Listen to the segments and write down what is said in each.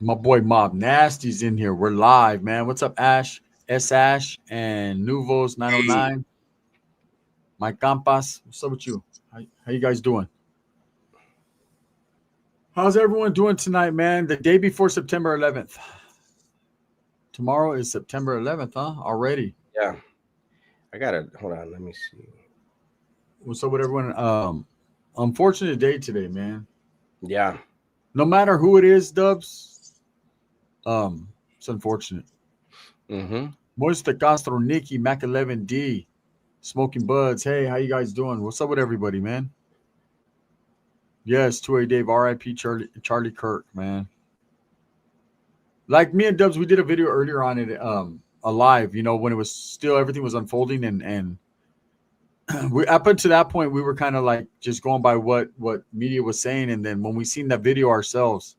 My boy Mob Nasty's in here. We're live, man. What's up, Ash? S Ash and Nuvos Hey, 909. My Campas. What's up with you? How you guys doing? How's everyone doing tonight, man? The day before September 11th. Tomorrow is September 11th, huh? Already. yeah, I gotta hold on. Let me see. What's up with everyone? Unfortunate day today, man. Yeah, No matter who it is, Dubs. It's unfortunate. mm-hmm. Moista Castro, Nikki, Mac 11D, Smoking Buds. Hey, how you guys doing? What's up with everybody, man? Yes, 2A Dave, RIP Charlie Kirk, man. Like me and Dubs, we did a video earlier on it, alive, when it was still everything was unfolding and we up until that point we were kind of like just going by what media was saying, and then when we seen that video ourselves,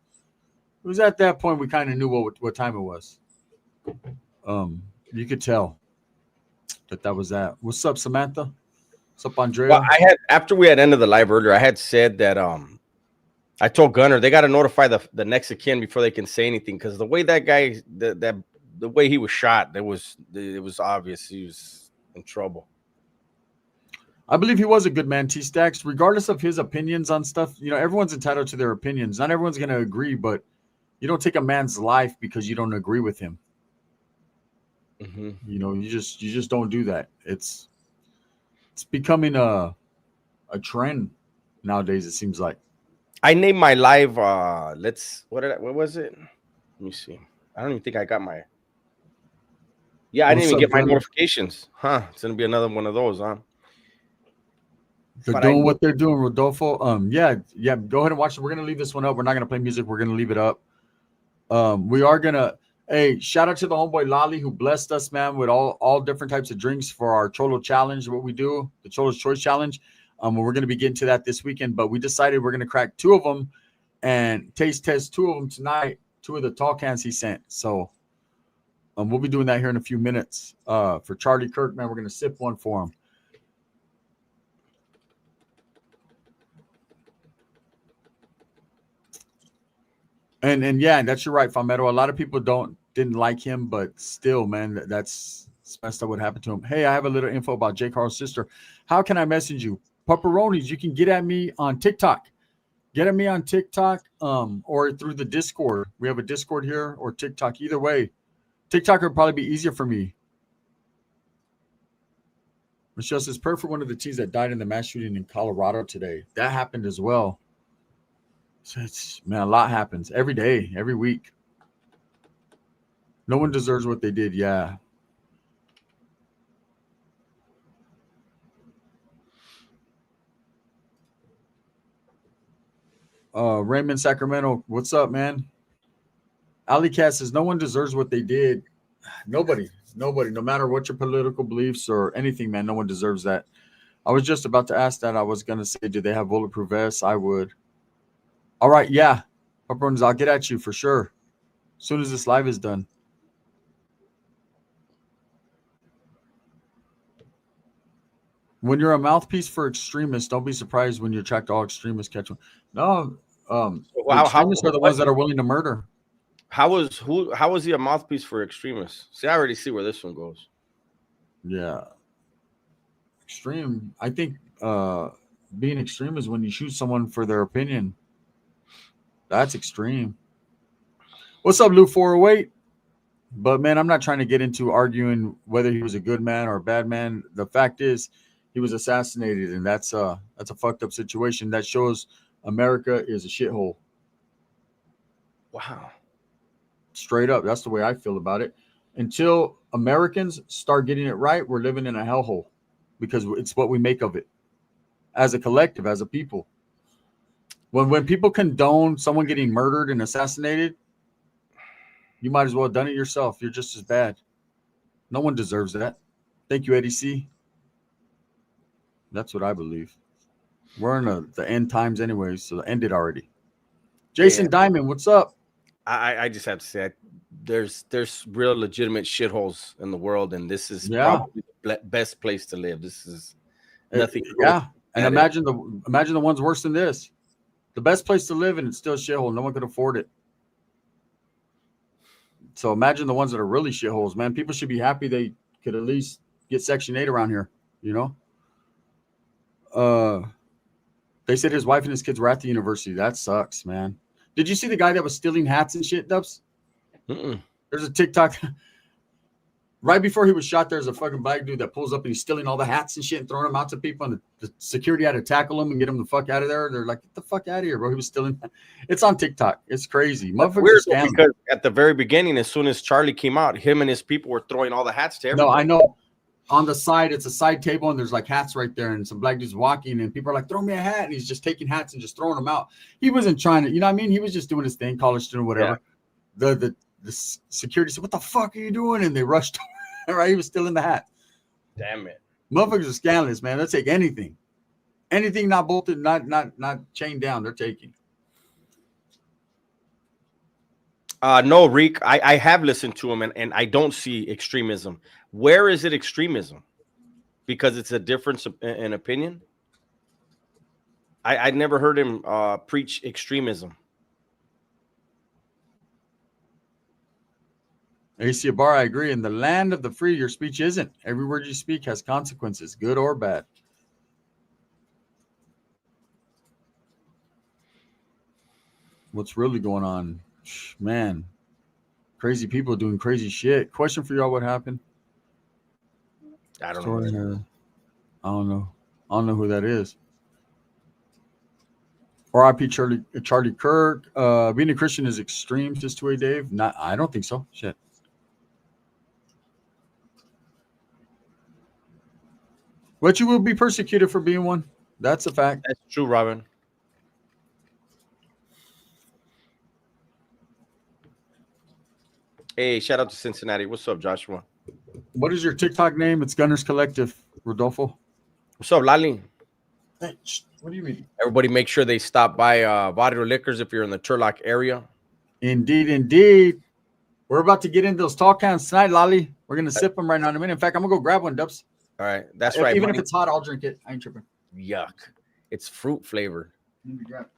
it was at that point we kind of knew what time it was. You could tell that was that. What's up, Samantha? What's up, Well, Andrea? I had after we had ended the live earlier, I had said that I told Gunner they got to notify the next of kin before they can say anything because the way that guy the way he was shot, it was obvious he was in trouble. I believe he was a good man, T Stacks, regardless of his opinions on stuff. Everyone's entitled to their opinions. Not everyone's going to agree, but you don't take a man's life because you don't agree with him. Mm-hmm. You just don't do that. It's becoming a trend nowadays. It seems like. I named my live. What was it? Let me see. I don't even think I got my. Yeah, I didn't What's even up, get my Gunner? notifications. Huh? It's gonna be another one of those, huh? They're But I doing named. what they're doing, Rodolfo. Yeah, yeah. Go ahead and watch it. We're gonna leave this one up. We're not gonna play music. We're gonna leave it up. We are gonna. Hey, shout out to the homeboy Lolly who blessed us, man, with all different types of drinks for our Cholo challenge. What we do, the Cholo's Choice Challenge. We're gonna be getting to that this weekend, but we decided we're gonna crack two of them and taste test two of them tonight. Two of the tall cans he sent. So we'll be doing that here in a few minutes. For Charlie Kirk, man, we're gonna sip one for him. And yeah, that's you're right, Fameto. A lot of people didn't like him, but still, man, that's messed up what happened to him. Hey, I have a little info about J. Carl's sister. How can I message you? Pepperonis, you can get at me on TikTok. Get at me on TikTok, or through the Discord. We have a Discord here or TikTok. Either way, TikTok would probably be easier for me. Michelle says, perfect one of the teens that died in the mass shooting in Colorado today. That happened as well. So man, a lot happens every day, every week. No one deserves what they did. Yeah. Raymond Sacramento, what's up, man? Ali Cat says no one deserves what they did. Nobody, nobody, no matter what your political beliefs or anything, man, no one deserves that. I was just about to ask that. I was gonna say, do they have bulletproof vests? I would. All right, yeah. Pepperonis, I'll get at you for sure. As soon as this live is done. When you're a mouthpiece for extremists, don't be surprised when you attract all extremists catch one. No, So the how extremists are the ones that are willing to murder. how was he a mouthpiece for extremists? See, I already see where this one goes. Yeah, extreme. I think being extreme is when you shoot someone for their opinion. That's extreme. What's up, Lou 408? But man, I'm not trying to get into arguing whether he was a good man or a bad man. The fact is, he was assassinated, and that's a fucked up situation. That shows America is a shithole. Wow. Straight up, that's the way I feel about it. Until Americans start getting it right, we're living in a hellhole because it's what we make of it as a collective, as a people. When people condone someone getting murdered and assassinated, you might as well have done it yourself. You're just as bad. No one deserves that. Thank you, Eddie C. That's what I believe. We're in the end times anyway, so the ended already. Yeah, Jason Diamond, what's up? I just have to say, there's real legitimate shitholes in the world, and this is Yeah, probably the best place to live. This is nothing close yeah. And at it. imagine the ones worse than this. The best place to live, and it's still a shithole. No one could afford it. So imagine the ones that are really shitholes, man. People should be happy they could at least get Section 8 around here, you know? They said his wife and his kids were at the university. That sucks, man. Did you see the guy that was stealing hats and shit, Dubs? There's a TikTok. Right before he was shot, there's a fucking black dude that pulls up and he's stealing all the hats and shit and throwing them out to people. And the security had to tackle him and get him the fuck out of there. They're like, get the fuck out of here, bro. He was stealing. It's on TikTok. It's crazy. Weird because at the very beginning, as soon as Charlie came out, him and his people were throwing all the hats to everybody. No, I know. On the side, it's a side table and there's like hats right there. And some black dudes walking and people are like, throw me a hat. And he's just taking hats and just throwing them out. He wasn't trying to, you know what I mean? He was just doing his thing, college student, whatever. Yeah. The security said, what the fuck are you doing? And they rushed him. Right, he was still in the hat. Damn it. Motherfuckers are scandalous, man. They'll take anything. Anything not bolted, not chained down, they're taking. No, Reek, I have listened to him and I don't see extremism. Where is it extremism? Because it's a difference in opinion? I never heard him preach extremism. AC Bar, I agree. In the land of the free, your speech isn't. Every word you speak has consequences, good or bad. What's really going on? Man, crazy people doing crazy shit. Question for y'all, what happened? I don't know. I don't know. I don't know who that is. R.I.P. Charlie Kirk. Being a Christian is extreme, just to a Dave. I don't think so. Shit. But you will be persecuted for being one. That's a fact. That's true, Robin. Hey, shout out to Cincinnati. What's up, Joshua? What is your TikTok name? It's Gunners Collective, Rodolfo. What's up, Lali? Hey, what do you mean? Everybody make sure they stop by Barrio Liquors if you're in the Turlock area. Indeed, indeed. We're about to get into those tall cans tonight, Lali. We're going to sip them right now in a minute. In fact, I'm going to go grab one, Dubs. All right. That's right. Even if it's hot, I'll drink it. I ain't tripping. Yuck. It's fruit flavored. Let me grab it.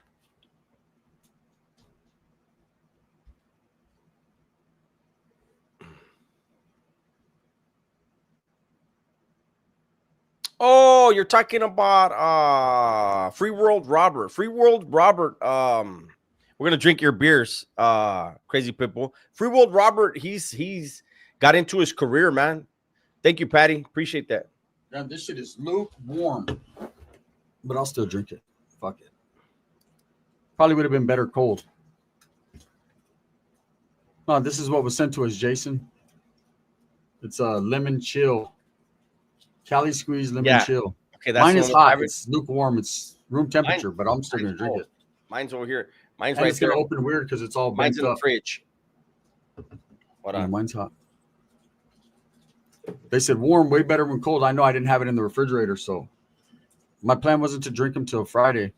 Oh, you're talking about Free World Robert. Free World Robert. We're gonna drink your beers, Crazy Pitbull. Free World Robert, he's got into his career, man. Thank you, Patty. Appreciate that. Damn, this shit is lukewarm. But I'll still drink it. Fuck it. Probably would have been better cold. Oh, this is what was sent to us, Jason. It's a lemon chill. Cali squeeze lemon chill. Okay, that's mine is hot. It's lukewarm. It's room temperature, but I'm still gonna drink it. Mine's over here. Mine's and right it's there. Gonna open weird because it's all mine's in the fridge. What on? Mine's hot. They said warm, way better when cold. I know I didn't have it in the refrigerator, so my plan wasn't to drink them till Friday.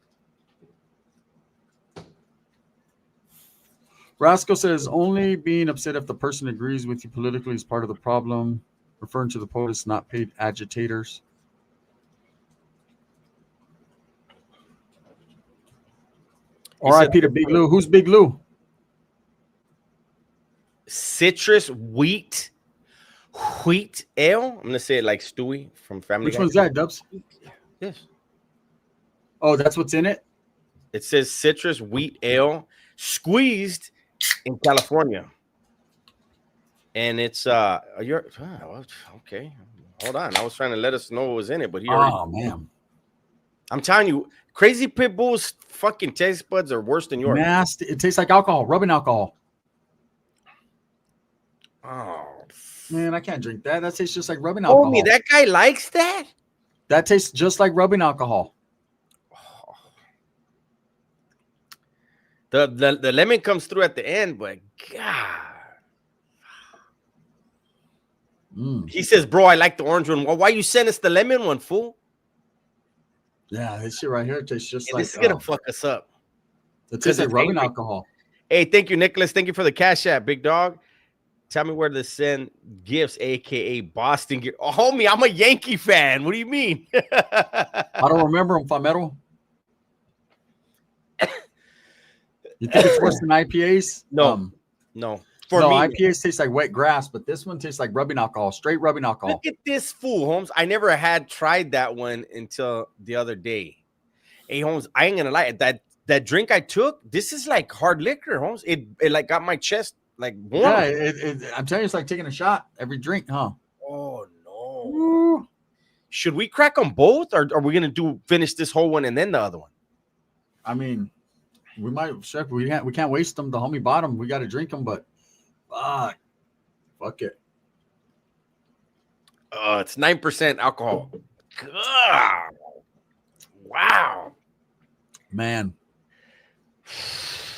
Rascal says only being upset if the person agrees with you politically is part of the problem. Referring to the POTUS, not paid agitators. R.I.P. to Big Lou. Who's Big Lou? Citrus wheat ale. I'm gonna say it like Stewie from Family Which Guy. one's that, Dubs? Yes. Oh, that's what's in it? It says citrus wheat ale squeezed in California. And it's okay. Hold on. I was trying to let us know what was in it, but he already, man. I'm telling you, Crazy Pitbull's fucking taste buds are worse than yours. Nasty. It tastes like alcohol, rubbing alcohol. Oh man, I can't drink that. That tastes just like rubbing alcohol. Homie, that guy likes that? That tastes just like rubbing alcohol. The lemon comes through at the end, but God. He says, bro, I like the orange one. Well, why you send us the lemon one, fool? Yeah, this shit right here tastes just like... This is going to fuck us up. It tastes like rubbing alcohol. Hey, thank you, Nicholas. Thank you for the cash app, big dog. Tell me where to send gifts, a.k.a. Boston gear. Oh, homie, I'm a Yankee fan. What do you mean? I don't remember them, Famero. You think it's worse than IPAs? No. No. For no, me, IPAs taste like wet grass, but this one tastes like rubbing alcohol, straight rubbing alcohol. look at this fool, Holmes. I never had tried that one until the other day. Hey, Holmes, I ain't gonna lie. That drink I took, this is like hard liquor, Holmes. It like got my chest like warm. Yeah, I'm telling you, it's like taking a shot every drink, huh? Oh no. Woo. Should we crack them both, or are we gonna finish this whole one and then the other one? I mean, we might, chef. We can't waste them. The homie bought them. We got to drink them, but fuck it. It's 9% alcohol. God. Wow. Man,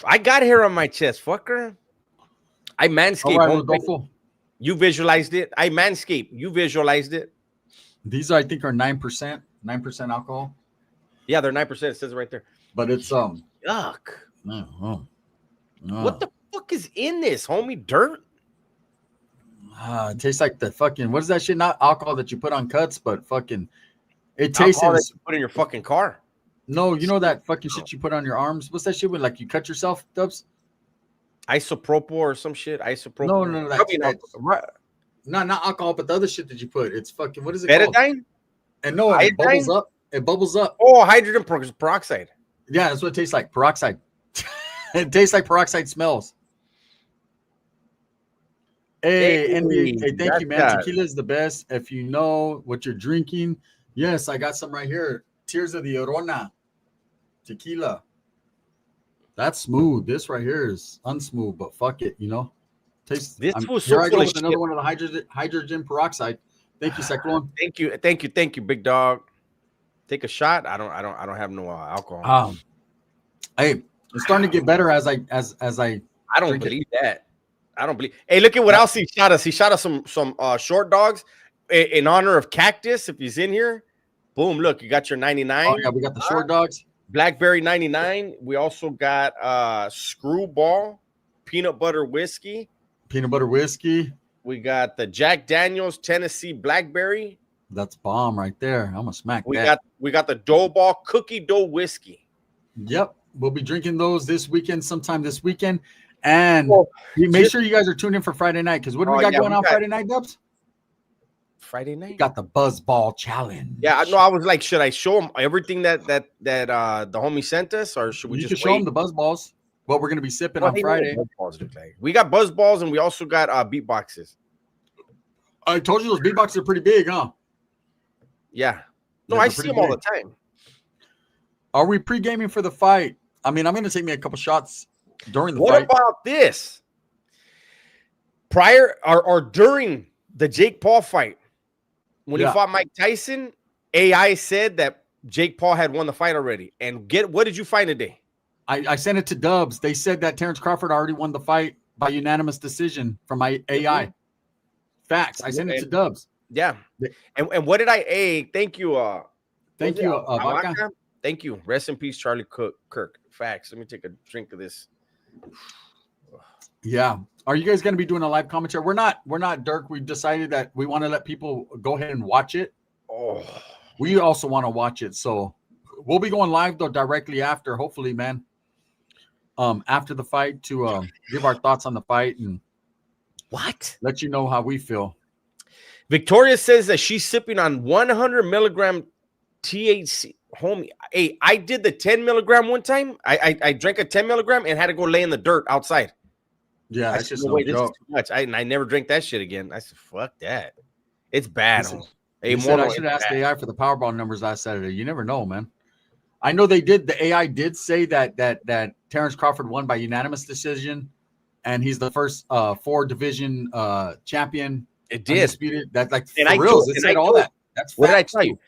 I got hair on my chest, fucker. I manscaped. all right, Rodolfo. You visualized it. I manscaped. You visualized it. These I think are 9%, 9% alcohol. Yeah, they're 9%. It says it right there. But it's Yuck. What the fuck is in this, homie? Dirt? It tastes like the fucking, what is that shit? Not alcohol that you put on cuts, but fucking, it tastes. Alcohol that you put in your fucking car. No, you know that fucking shit you put on your arms? What's that shit with, like, you cut yourself, Dubs? Isopropyl or some shit. Isopropyl. No, not alcohol, but the other shit that you put. It's fucking, what is it called? Betadine? And no, it bubbles up. It bubbles up. Oh, hydrogen peroxide. Yeah, that's what it tastes like. Peroxide. It tastes like peroxide smells. Hey, thank you, man. Tequila is the best. If you know what you're drinking, yes, I got some right here. Tears of the Orona tequila. That's smooth. This right here is unsmooth, but fuck it, you know. Taste. This was here so I go full of with another one of the hydrogen peroxide. Thank you, Cyclone. Thank you, big dog. Take a shot. I don't have no alcohol. Hey, it's starting to get better as I I don't believe that. I don't believe. Hey, look at what else he shot us. He shot us some short dogs in honor of Cactus. If he's in here, boom! Look, you got your 99. Oh yeah, we got the short dogs. Blackberry 99. We also got Screwball peanut butter whiskey. Peanut butter whiskey. We got the Jack Daniels Tennessee Blackberry. That's bomb right there. I'm gonna smack that. We got the Dough Ball cookie dough whiskey. Yep, we'll be drinking those this weekend, sometime this weekend. And make sure you guys are tuned in for Friday night, because what do we got going on Friday night, Dubs? Friday night? We got the Buzz Ball Challenge. Yeah, no, I was like, should I show them everything that the homie sent us, or should we just show them the Buzz Balls? What we're gonna be sipping on Friday. We got Buzz Balls, and we also got beatboxes. I told you those beatboxes are pretty big, huh? Yeah. No, I see them all the time. Are we pre-gaming for the fight? I mean, I'm gonna take me a couple shots during the fight. What about this? Prior or during the Jake Paul fight, when he fought Mike Tyson, AI said that Jake Paul had won the fight already. And what did you find today? I sent it to Dubs. They said that Terrence Crawford already won the fight by unanimous decision from my AI. Facts. I sent it to Dubs. Yeah. And what did I thank you thank you Vodka. Thank you. Rest in peace, Charlie Kirk. Facts. Let me take a drink of this. Yeah. Are you guys going to be doing a live commentary? We're not, Dirk. We've decided that we want to let people go ahead and watch it. Oh, we also want to watch it. So we'll be going live though directly after, hopefully, man. After the fight to give our thoughts on the fight and let you know how we feel. Victoria says that she's sipping on 100 milligram THC. Homie, hey, I did the 10 milligram one time. I drank a 10 milligram and had to go lay in the dirt outside. Yeah, that's just no joke. Too much. I never drink that shit again. I said, fuck that. It's bad. I should ask the AI for the Powerball numbers last Saturday. You never know, man. I know they did. The AI did say that Terrence Crawford won by unanimous decision, and he's the first 4-division champion. It did. Undisputed. That's like for real. It said all that. That's what did I tell you?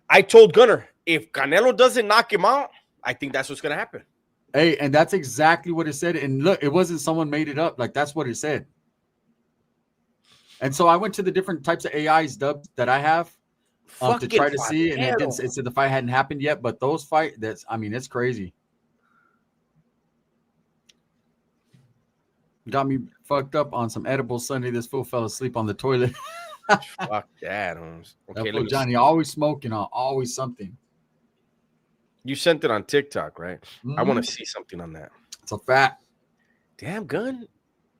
I told Gunner, if Canelo doesn't knock him out, I think that's what's gonna happen. Hey, and that's exactly what it said. And look, it wasn't someone made it up. Like, that's what it said. And so I went to the different types of AIs, Dubs, that I have to try to see. And it said the fight hadn't happened yet. But those it's crazy. Got me fucked up on some edibles Sunday. This fool fell asleep on the toilet. Fuck that, Holmes. Okay, that Johnny always smoking on, always something. You sent it on TikTok, right? I want to see something on that. It's a fact. Damn, Gun.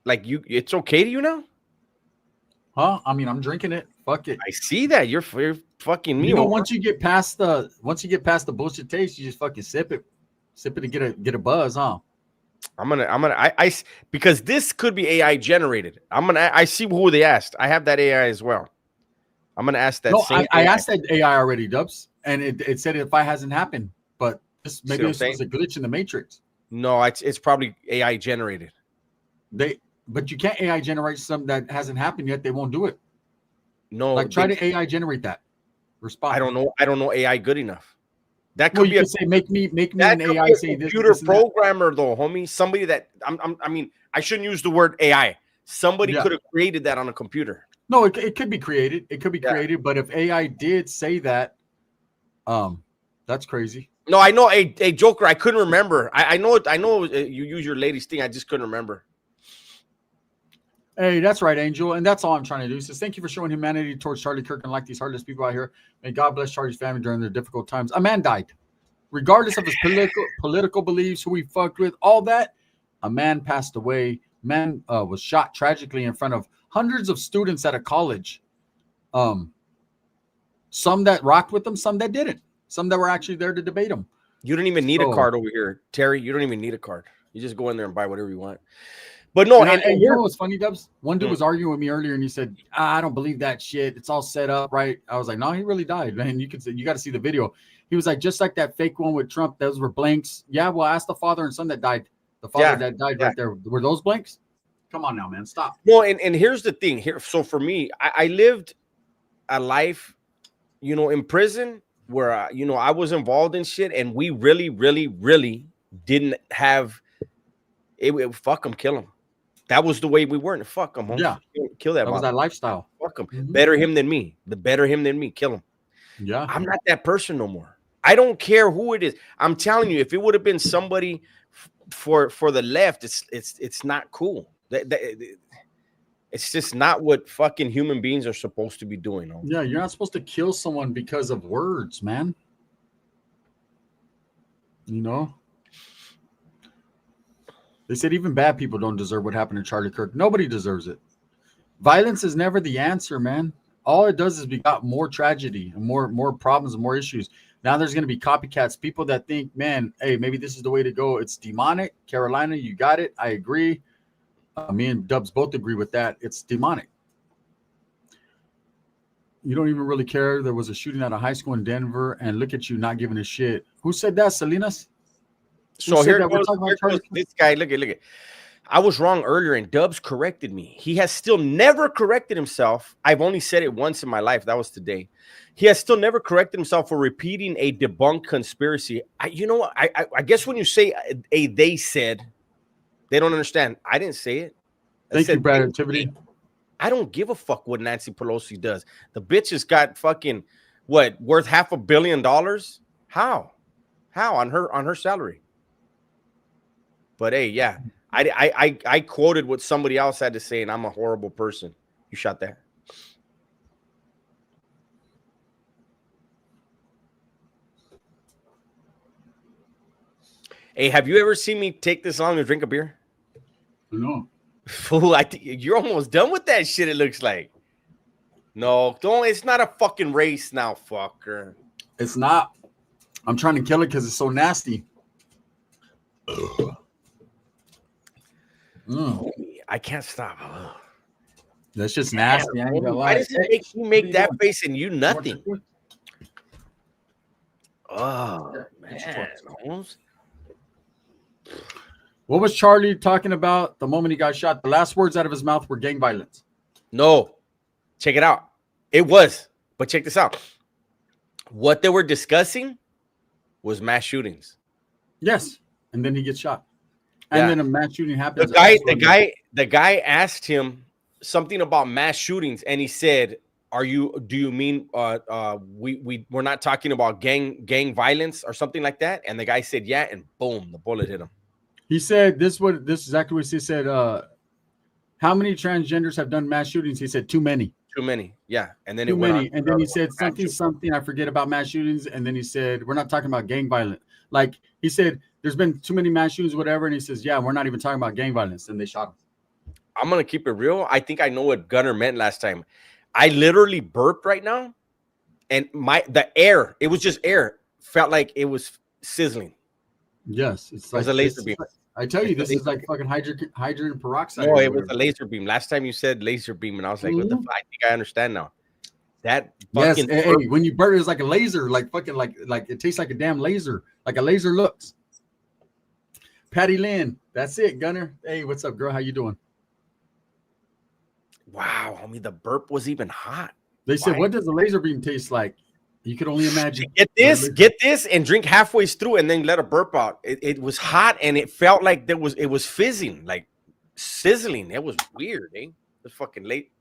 Like it's okay to you now? Huh? I mean, I'm drinking it. Fuck it. I see that. You're fucking me You know, over. once you get past the bullshit taste, you just fucking sip it to get a buzz, huh? Because this could be AI generated. I see who they asked. I have that AI as well. I'm gonna ask that No, same I AI. asked that AI already, Dubs, and it said if I hasn't happened, but maybe this was a glitch in the matrix. No, it's probably AI generated. But you can't AI generate something that hasn't happened yet. They won't do it. No, like try to AI generate that response. I don't know AI good enough. That could well, be you could say make me an AI be a say this. Computer programmer though, homie. Somebody that I mean, I shouldn't use the word AI. Somebody could have created that on a computer. No, it could be created. It could be created, but if AI did say that, that's crazy. No, I know a Joker. I couldn't remember. I know you use your ladies thing. I just couldn't remember. Hey, that's right, Angel. And that's all I'm trying to do. Says thank you for showing humanity towards Charlie Kirk and like these heartless people out here. May God bless Charlie's family during their difficult times. A man died. Regardless of his political beliefs, who he fucked with, all that, a man passed away. Man was shot tragically in front of hundreds of students at a college. Some that rocked with him, some that didn't. Some that were actually there to debate him. You don't even need a card over here, Terry. You don't even need a card. You just go in there and buy whatever you want. But no, and you know what's funny, Dubs? One dude was arguing with me earlier, and he said, "I don't believe that shit. It's all set up, right?" I was like, "No, he really died, man. You got to see the video." He was like, "Just like that fake one with Trump, those were blanks." Yeah, well, ask the father and son that died. The father that died right there. Were those blanks? Come on now, man, stop. No, and here's the thing. Here, so for me, I lived a life, in prison where I was involved in shit, and we really, really, really didn't have it. Fuck them, kill them. That was the way we were. Fuck him, yeah. Kill that. That was that lifestyle. Fuck him. Mm-hmm. Better him than me. The better him than me. Kill him. Yeah. I'm not that person no more. I don't care who it is. I'm telling you, if it would have been somebody for the left, it's not cool. It's just not what fucking human beings are supposed to be doing. No? Yeah, you're not supposed to kill someone because of words, man. They said even bad people don't deserve what happened to Charlie Kirk. Nobody deserves it. Violence is never the answer, man. All it does is begot more tragedy and more problems and more issues. Now there's going to be copycats, people that think, man, hey, maybe this is the way to go. It's demonic. Carolina, you got it. I agree. Me and Dubs both agree with that. It's demonic. You don't even really care. There was a shooting at a high school in Denver, and look at you not giving a shit. Who said that, Salinas? So here goes this guy. Look at. I was wrong earlier, and Dubs corrected me. He has still never corrected himself. I've only said it once in my life. That was today. He has still never corrected himself for repeating a debunked conspiracy. I guess when you say they said, they don't understand. I didn't say it. Thank you, Brad Activity. I don't give a fuck what Nancy Pelosi does. The bitch has got fucking worth $500 million. How on her salary? But hey, yeah, I quoted what somebody else had to say, and I'm a horrible person. You shot that. Hey, have you ever seen me take this long to drink a beer? No. Fool, you're almost done with that shit, it looks like. No, don't. It's not a fucking race now, fucker. It's not. I'm trying to kill it because it's so nasty. I can't stop. That's just nasty. I ain't gonna lie. Why does it make you make that face and you nothing? Oh, man. What was Charlie talking about the moment he got shot? The last words out of his mouth were gang violence. No. Check it out. It was. But check this out. What they were discussing was mass shootings. Yes. And then he gets shot. And then a mass shooting happens. The guy asked him something about mass shootings, and he said, do you mean we're not talking about gang violence or something like that? And the guy said, yeah, and boom, the bullet hit him. He said this is exactly what he said. How many transgenders have done mass shootings? He said too many. Too many, yeah. And then too many. And then he said something. I forget about mass shootings. And then he said, we're not talking about gang violence. Like he said, there's been too many mass shootings, whatever. And he says, yeah, we're not even talking about gang violence. And they shot him. I'm gonna keep it real. I think I know what Gunner meant last time. I literally burped right now, and the air, it was just air, felt like it was sizzling. Yes, it's It was like a laser beam. I tell you, this is like fucking hydrogen peroxide. No, it was a laser beam. Last time you said laser beam, and I was like, what the fuck? I think I understand now. That fucking hey, when you burn it, it's like a laser, like fucking like it tastes like a damn laser, like a laser looks. Patty Lynn, that's it, Gunner. Hey, what's up, girl? How you doing? Wow, homie, the burp was even hot. They said, what does a laser beam taste like? You could only imagine. Get this, and drink halfway through, and then let a burp out. It was hot, and it felt like it was fizzing, like sizzling. It was weird, eh? It was fucking late.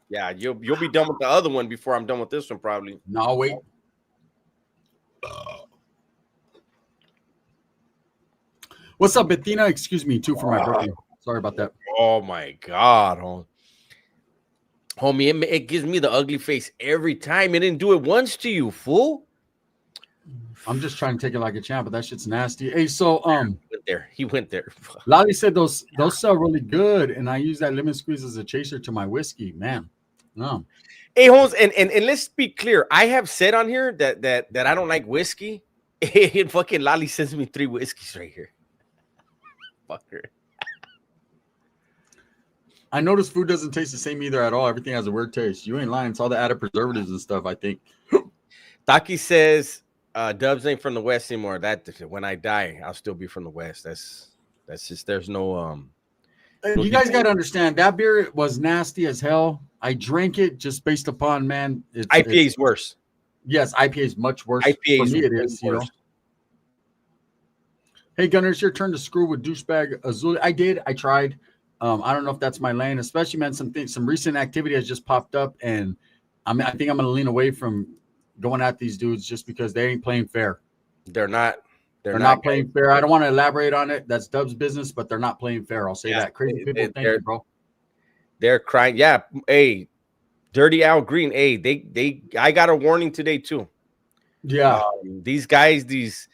Yeah, you'll be done with the other one before I'm done with this one, probably. No, wait. What's up, Bettina? Excuse me, too, for my birthday. Sorry about that. Oh my God, homie, it gives me the ugly face every time. It didn't do it once to you, fool. I'm just trying to take it like a champ, but that shit's nasty. Hey, so he went there. Lolly said those sell really good, and I use that lemon squeeze as a chaser to my whiskey, man. No. Hey, Holmes, and let's be clear. I have said on here that I don't like whiskey. And fucking Lolly sends me 3 whiskeys right here. Fucker. I noticed food doesn't taste the same either at all. Everything has a weird taste. You ain't lying. It's all the added preservatives and stuff, I think. Taki says Dubs ain't from the West anymore. That when I die, I'll still be from the West. That's just there's no you guys got to understand that beer was nasty as hell. I drank it just based upon, man. IPA is worse. Yes, IPA is much worse. IPA For is me, it is, you know. Hey, Gunner, it's your turn to screw with douchebag Azul. I did. I tried. I don't know if that's my lane, especially, man. Some recent activity has just popped up, and I think I'm going to lean away from going at these dudes just because they ain't playing fair. They're not. They're not playing fair. I don't want to elaborate on it. That's Dub's business, but they're not playing fair. I'll say that. Crazy people. Thank you, bro. They're crying. Yeah. Hey, Dirty Al Green. Hey, I got a warning today too. Yeah. These guys, these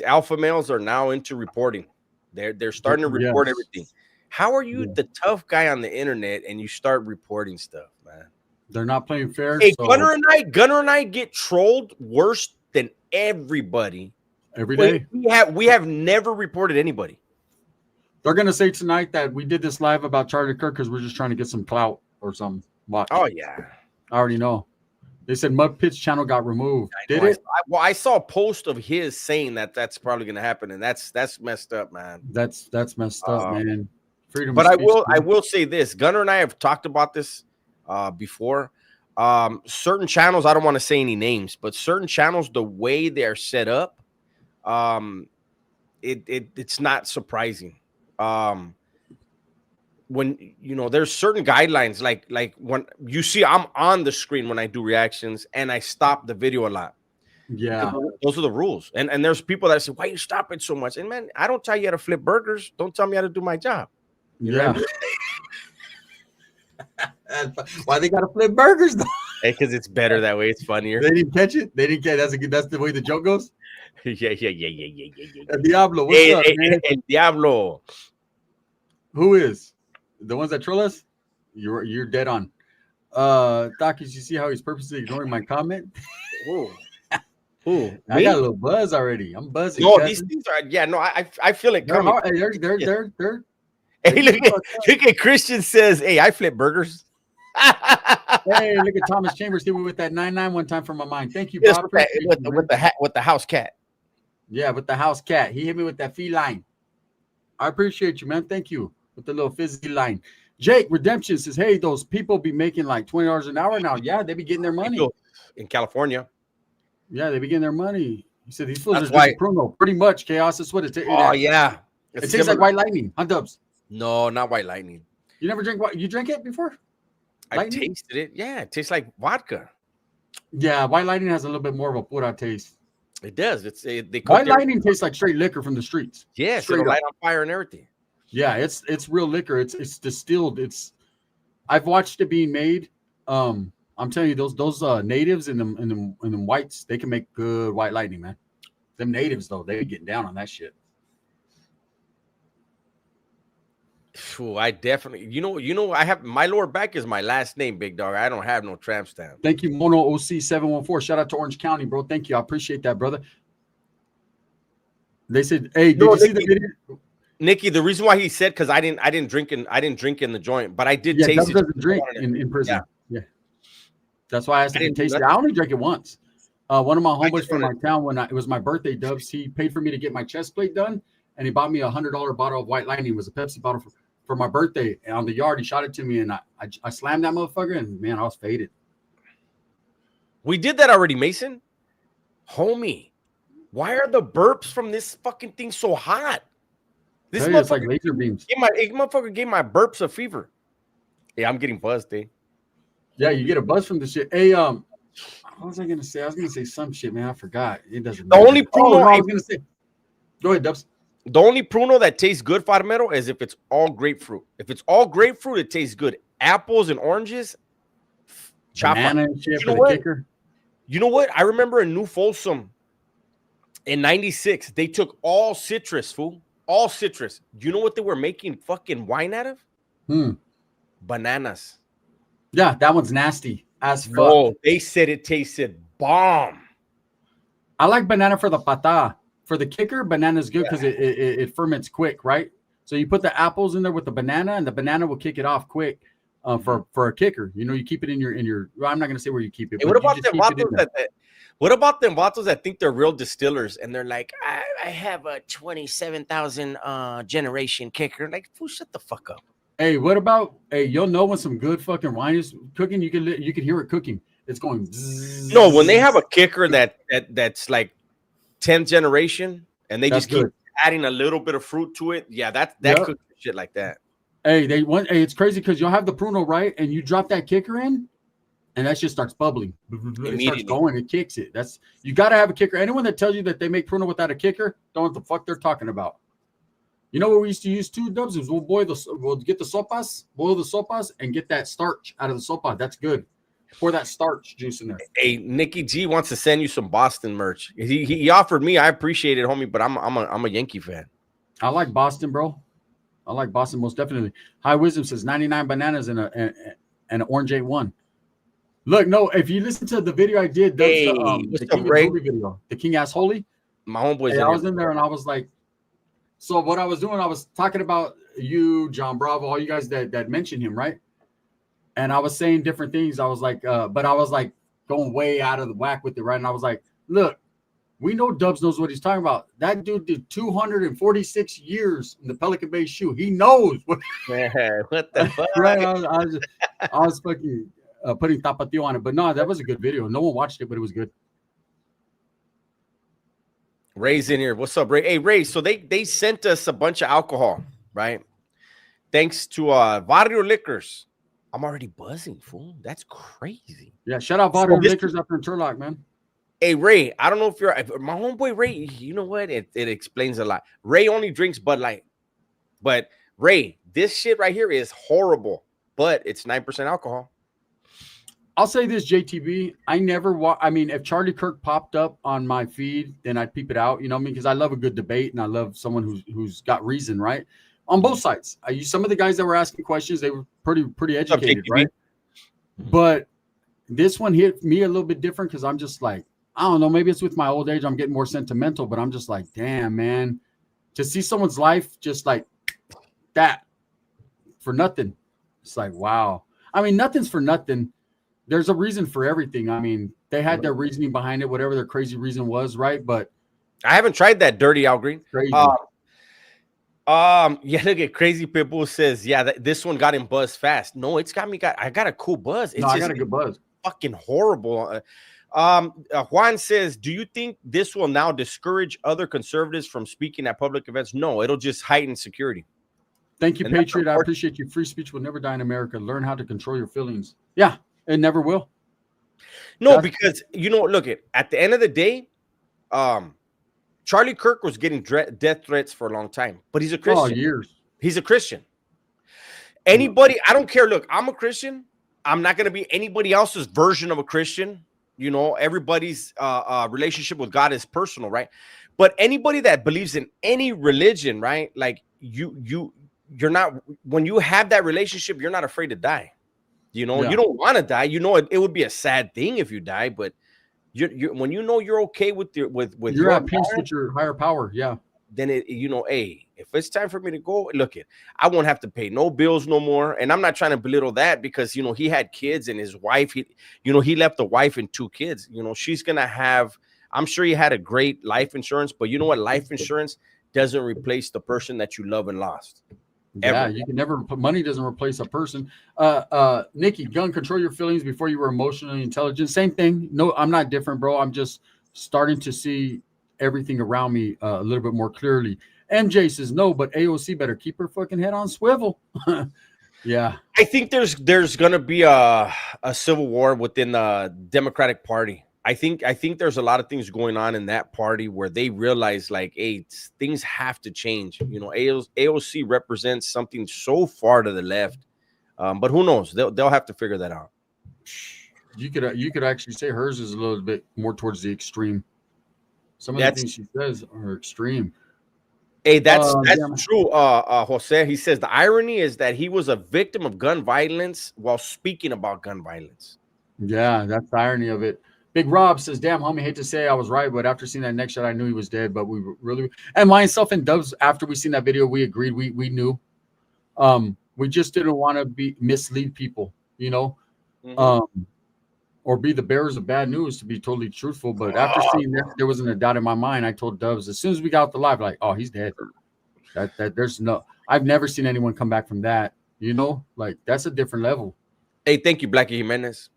alpha males are now into reporting. They're starting to report everything. How are you the tough guy on the internet and you start reporting stuff, man? They're not playing fair. Hey, so Gunner and I get trolled worse than everybody. Every day. We have never reported anybody. They're gonna say tonight that we did this live about Charlie Kirk because we're just trying to get some clout or something. Watch. Oh yeah. I already know. They said Mud Pit's channel got removed. Did it? I saw a post of his saying that's probably gonna happen, and that's messed up, man. That's messed up, man. Freedom. But I will say this. Gunner and I have talked about this before. Certain channels, I don't want to say any names, but certain channels, the way they're set up, it's not surprising. When there's certain guidelines, like when you see I'm on the screen when I do reactions and I stop the video a lot. Yeah, those are the rules. And there's people that say, why you stop it so much? And man, I don't tell you how to flip burgers. Don't tell me how to do my job. Yeah. Why they gotta flip burgers though? Because it's better that way. It's funnier. They didn't catch it. They didn't catch. That's the way the joke goes. Yeah. El Diablo, what's up, man? El Diablo. Who is the ones that troll us? You're dead on. Takis, you see how he's purposely ignoring my comment? Ooh. I got a little buzz already. I'm buzzing. No, these things are. Yeah, no, I feel it coming. They're Hey, look at Christian says, "Hey, I flip burgers." Hey, look at Thomas Chambers hit me with that 9-9 one time from my mind. Thank you, Bob. With the house cat. Yeah, with the house cat. He hit me with that feline. I appreciate you, man. Thank you. With the little fizzy line. Jake Redemption says, hey, those people be making like $20 an hour now. Yeah, they be getting their money. In California. Yeah, they be getting their money. He said these fools are doing promo. Pretty much, Chaos. That's what it tastes. Oh, yeah. It tastes like White Lightning. Huh, Dubs? No, not White Lightning. You never drink what? You drank it before? I tasted it. Yeah, it tastes like vodka. Yeah, White Lightning has a little bit more of a pura taste. It does. White Lightning tastes like straight liquor from the streets. Yes, it'll light on fire and everything. Yeah, it's real liquor. It's distilled. I've watched it being made. I'm telling you, those natives and them whites, they can make good White Lightning, man. Them natives though, they be getting down on that shit. Phew, I definitely, I have my lower back is my last name, big dog. I don't have no tramp stamp. Thank you, Mono OC 714. Shout out to Orange County, bro. Thank you. I appreciate that, brother. They said, "Hey, did you see the video?" Nikki, the reason why he said because I didn't drink in the joint, but I did taste Dubs it. doesn't drink in prison. Yeah. That's why I asked him to taste it. I only drank it once. One of my homeboys from my town, when it was my birthday, Dubs, he paid for me to get my chest plate done, and he bought me $100 bottle of White Lightning. It was a Pepsi bottle for my birthday. And on the yard, he shot it to me, and I slammed that motherfucker, and man, I was faded. We did that already, Mason. Homie, why are the burps from this fucking thing so hot? This it's like laser beams. Motherfucker gave my burps a fever. Yeah, I'm getting buzzed, dude. Yeah, you get a buzz from this shit. Hey, what was I gonna say? I was gonna say some shit, man. I forgot. It doesn't matter. Only Pruno I was gonna say. Go ahead, Dubs. The only Pruno that tastes good, Farmero, is if it's all grapefruit. If it's all grapefruit, it tastes good. Apples and oranges, banana and shit for the kicker. You know what? I remember in New Folsom in '96, they took all citrus, fool. All citrus. Do you know what they were making fucking wine out of? Bananas. Yeah, that one's nasty as fuck. Oh, they said it tasted bomb. I like banana for the pata. For the kicker, banana is good because it ferments quick, right? So you put the apples in there with the banana, and the banana will kick it off quick. For a kicker, you keep it in your. Well, I'm not gonna say where you keep it. Hey, what about them vatos that think they're real distillers and they're like, I have a 27,000 generation kicker? Like, fool, shut the fuck up. Hey, what about you'll know when some good fucking wine is cooking. You can hear it cooking. It's going. Zzz. No, when they have a kicker that's like 10th generation and they just keep adding a little bit of fruit to it. Yeah, that cooks shit like that. Hey, it's crazy because you'll have the Pruno, right? And you drop that kicker in, and that shit starts bubbling. It starts going, it kicks it. You gotta have a kicker. Anyone that tells you that they make Pruno without a kicker, don't know what the fuck they're talking about. You know what we used to use too, Dubs? Is we'll get the sopas, boil the sopas, and get that starch out of the sopa. That's good. Pour that starch juice in there. Hey, Nikki G wants to send you some Boston merch. He offered me. I appreciate it, homie, but I'm a Yankee fan. I like Boston, bro. I like Boston most definitely. High Wisdom says 99 bananas and an orange 8-1. Look, no, if you listen to the video I did, the King Holy video, the King Ass Holy. My homeboys. I was in there and I was like, so what I was doing, I was talking about you, John Bravo, all you guys that mentioned him, right? And I was saying different things. I was like, but I was like going way out of the whack with it, right? And I was like, look, we know Dubs knows what he's talking about. That dude did 246 years in the Pelican Bay shoe. He knows what. What the fuck? Right? I was fucking putting tapatio on it, but no, that was a good video. No one watched it, but it was good. Ray's in here. What's up, Ray? Hey, Ray. So they sent us a bunch of alcohol, right? Thanks to Barrio Liquors. I'm already buzzing, fool. That's crazy. Yeah, shout out Barrio Liquors up in Turlock, man. Hey, Ray, I don't know if my homeboy Ray, you know what? It explains a lot. Ray only drinks Bud Light. But Ray, this shit right here is horrible, but it's 9% alcohol. I'll say this, JTB. I never if Charlie Kirk popped up on my feed, then I'd peep it out, you know what I mean? Because I love a good debate and I love someone who's got reason, right? On both sides. Some of the guys that were asking questions, they were pretty educated, right? But this one hit me a little bit different because I'm just like, I don't know, maybe it's with my old age, I'm getting more sentimental, but I'm just like, damn, man, to see someone's life just like that for nothing. It's like, wow. I mean, nothing's for nothing. There's a reason for everything. I mean, they had their reasoning behind it, whatever their crazy reason was, right? But I haven't tried that dirty Al Green. Crazy. Yeah, look at Crazy Pitbull says, yeah, this one got him buzzed fast. No, I got a cool buzz. I got a good buzz. Fucking horrible. Juan says, do you think this will now discourage other conservatives from speaking at public events? No, it'll just heighten security. Thank you, Patriot. I appreciate you. Free speech will never die in America. Learn how to control your feelings. Yeah, it never will. No, because, look, at the end of the day, Charlie Kirk was getting death threats for a long time, but he's a Christian. Oh, years. He's a Christian. Anybody, I don't care. Look, I'm a Christian. I'm not going to be anybody else's version of a Christian. Everybody's relationship with God is personal, right? But anybody that believes in any religion, right? Like you you're not, when you have that relationship, you're not afraid to die. You know, Yeah. you don't want to die. You know, it would be a sad thing if you die, but you're when you know you're okay with your with You're your at peace God, with your higher power. Yeah. then it, you know, hey, if it's time for me to go, look it, I won't have to pay no bills no more. And I'm not trying to belittle that, because you know he had kids and his wife, he left a wife and 2 kids. You know, she's gonna have, I'm sure he had a great life insurance, but you know what, life insurance doesn't replace the person that you love and lost. Yeah, Ever. you can never put, money doesn't replace a person. Nikki, gun, control your feelings before you were emotionally intelligent. Same thing. No, I'm not different, bro. I'm just starting to see everything around me a little bit more clearly. MJ says no, but AOC better keep her fucking head on swivel. Yeah. I think there's gonna be a civil war within the Democratic Party. I think there's a lot of things going on in that party where they realize, like, hey, things have to change. You know, AOC represents something so far to the left, but who knows? They'll have to figure that out. You could actually say hers is a little bit more towards the extreme. Some of the That's things she says are extreme. Hey, that's Yeah. true. Jose, he says the irony is that he was a victim of gun violence while speaking about gun violence. Yeah, that's the irony of it. Big Rob says, "Damn, homie, hate to say I was right, but after seeing that next shot, I knew he was dead. But we really, and myself and Dubs, after we seen that video, we agreed. We knew. We just didn't want to be mislead people, you know, or be the bearers of bad news. To be totally truthful, but after seeing that, there wasn't a doubt in my mind. I told Dubs as soon as we got off the live, like, oh, he's dead. That there's no. I've never seen anyone come back from that. You know, like that's a different level." Hey, thank you, Blackie Jimenez.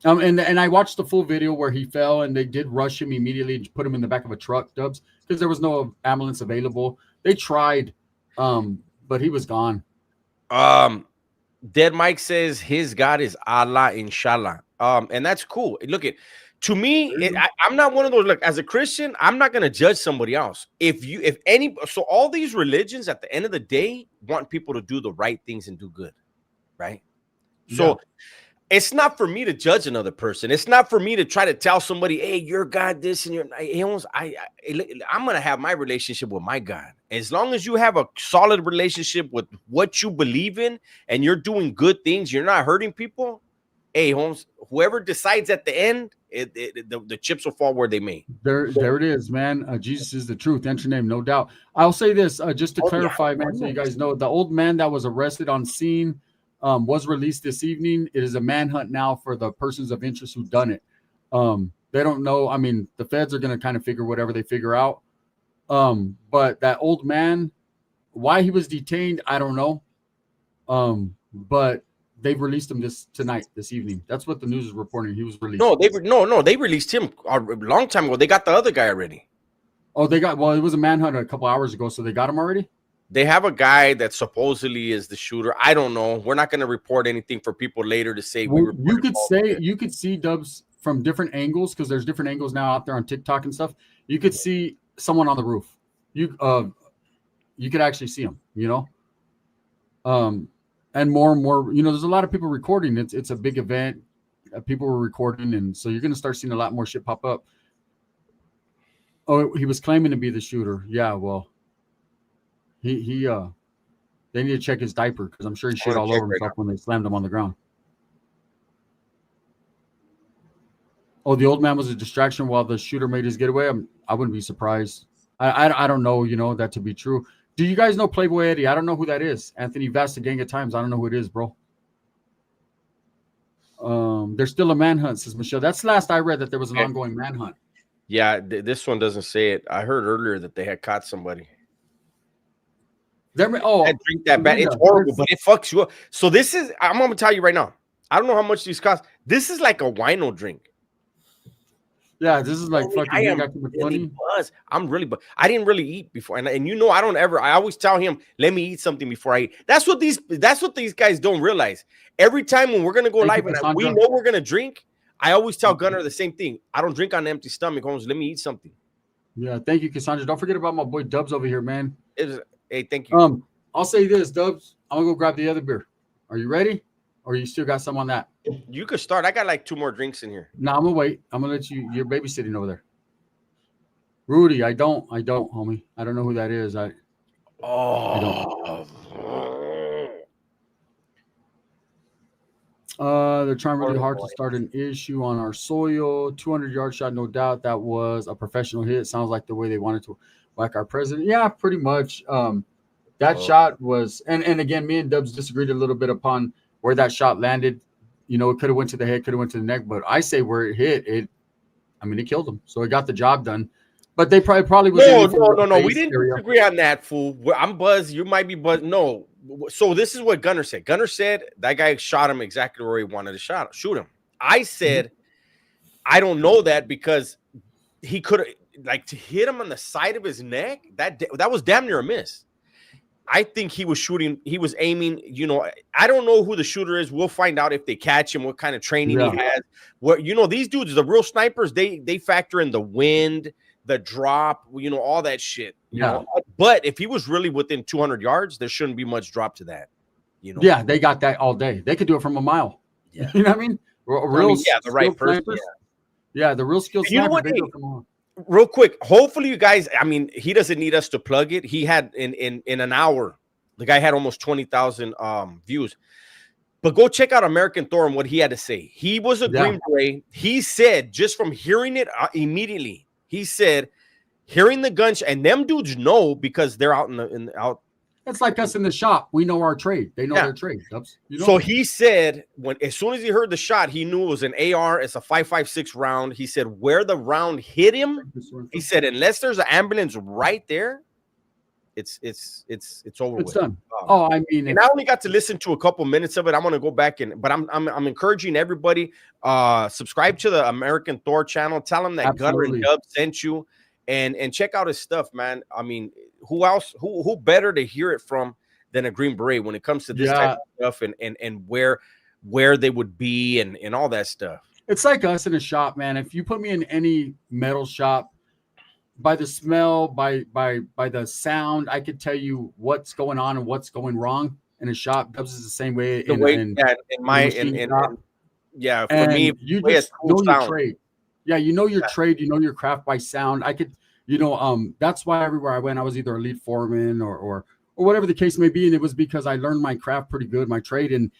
And I watched the full video where he fell, and they did rush him immediately and put him in the back of a truck, Dubs, because there was no ambulance available. They tried, but he was gone. Dead Mike says his God is Allah, inshallah. And that's cool. Look, to me, I'm not one of those. Look, as a Christian, I'm not gonna judge somebody else. So all these religions at the end of the day want people to do the right things and do good, right? So it's not for me to judge another person. It's not for me to try to tell somebody, hey, your God this and I'm going to have my relationship with my God. As long as you have a solid relationship with what you believe in and you're doing good things, you're not hurting people. Hey, Holmes, whoever decides at the end, the chips will fall where they may. There it is, man. Jesus is the truth. Enter name, no doubt. I'll say this just to clarify, man, so you guys know, the old man that was arrested on scene was released this evening. It is a manhunt now for the persons of interest who've done it. They don't know. I mean, the feds are going to kind of figure whatever they figure out. But that old man, why he was detained, I don't know. But they've released him this evening. That's what the news is reporting. He was released. They released him a long time ago. They got the other guy already. Oh, it was a manhunt a couple hours ago, so they got him already? They have a guy that supposedly is the shooter. I don't know. We're not going to report anything for people later to say you could see, Dubs, from different angles, because there's different angles now out there on TikTok and stuff. You could see someone on the roof. You could actually see him, you know. And more, you know, there's a lot of people recording. It's a big event. People were recording, and so you're going to start seeing a lot more shit pop up. Oh, he was claiming to be the shooter. Yeah, well, they need to check his diaper, because I'm sure he shit all over himself when they slammed him on the ground. Oh, the old man was a distraction while the shooter made his getaway. I wouldn't be surprised. I don't know, you know, that to be true. Do you guys know Playboy Eddie? I don't know who that is. Anthony Vast, the Gang of Times. I don't know who it is, bro. There's still a manhunt, says Michelle. That's the last I read, that there was an ongoing manhunt. Yeah, this one doesn't say it. I heard earlier that they had caught somebody. Drink that bad. It's horrible, but it fucks you up. So this is, I'm going to tell you right now, I don't know how much these cost. This is like a wino drink. Yeah, this is like fucking. I'm really, but I didn't really eat before, and you know, I always tell him, let me eat something before I eat. That's what these guys don't realize. Every time when we're gonna go live and we know we're gonna drink, I always tell Gunner the same thing. I don't drink on an empty stomach, Holmes. Let me eat something. Yeah, thank you, Cassandra. Don't forget about my boy Dubs over here, man. Hey, thank you. I'll say this, Dubs. I'm gonna go grab the other beer. Are you ready? Or you still got some on that? You could start. I got like 2 more drinks in here. No, I'm gonna wait. I'm gonna let you're babysitting over there. Rudy, I don't, homie. I don't know who that is. Oh, They're trying really hard to start an issue on our soil. 200-yard shot, no doubt. That was a professional hit. Sounds like the way they wanted to whack our president. Yeah, pretty much. That shot was, and again, me and Dubs disagreed a little bit upon where that shot landed. You know, it could have went to the head, could have went to the neck, but I say where it hit, it killed him. So it got the job done. But they probably was no. We didn't disagree on that, fool. I'm Buzz. You might be Buzz. No. So this is what Gunner said. Gunner said that guy shot him exactly where he wanted to shoot him. I said, I don't know that because he could have, like, to hit him on the side of his neck. That was damn near a miss. I think he was shooting. He was aiming. You know, I don't know who the shooter is. We'll find out if they catch him, what kind of training he has. What, you know, these dudes, the real snipers, they factor in the wind, the drop, you know, all that shit. You know? But if he was really within 200 yards, there shouldn't be much drop to that. You know. Yeah, they got that all day. They could do it from a mile. Yeah. You know what I mean? The right person. Yeah, the real skilled You know what? Real quick, hopefully you guys, I mean, he doesn't need us to plug it. He had in an hour, the guy had almost 20,000 views. But go check out American Thor and what he had to say. He was a Green Beret. He said, just from hearing it immediately, he said, hearing the gunshot, and them dudes know because they're out out. It's like us in the shop. We know our trade. They know their trade. You know? So he said, as soon as he heard the shot, he knew it was an AR. It's a 5.56 round. He said, where the round hit him, he said, unless there's an ambulance right there, it's over. It's done. I mean, and I only got to listen to a couple minutes of it. I'm gonna go back but I'm encouraging everybody, subscribe to the American Thor channel. Tell him that Gunner and Dub sent you, and check out his stuff, man. I mean, who else? Who better to hear it from than a Green Beret when it comes to this type of stuff and where they would be and all that stuff. It's like us in a shop, man. If you put me in any metal shop, by the smell, by the sound, I could tell you what's going on and what's going wrong in a shop. Dubs is the same way. For me, you just know your trade. Yeah, you know your trade, you know your craft by sound. I could, you know, that's why everywhere I went, I was either a lead foreman or whatever the case may be. And it was because I learned my craft pretty good, my trade, and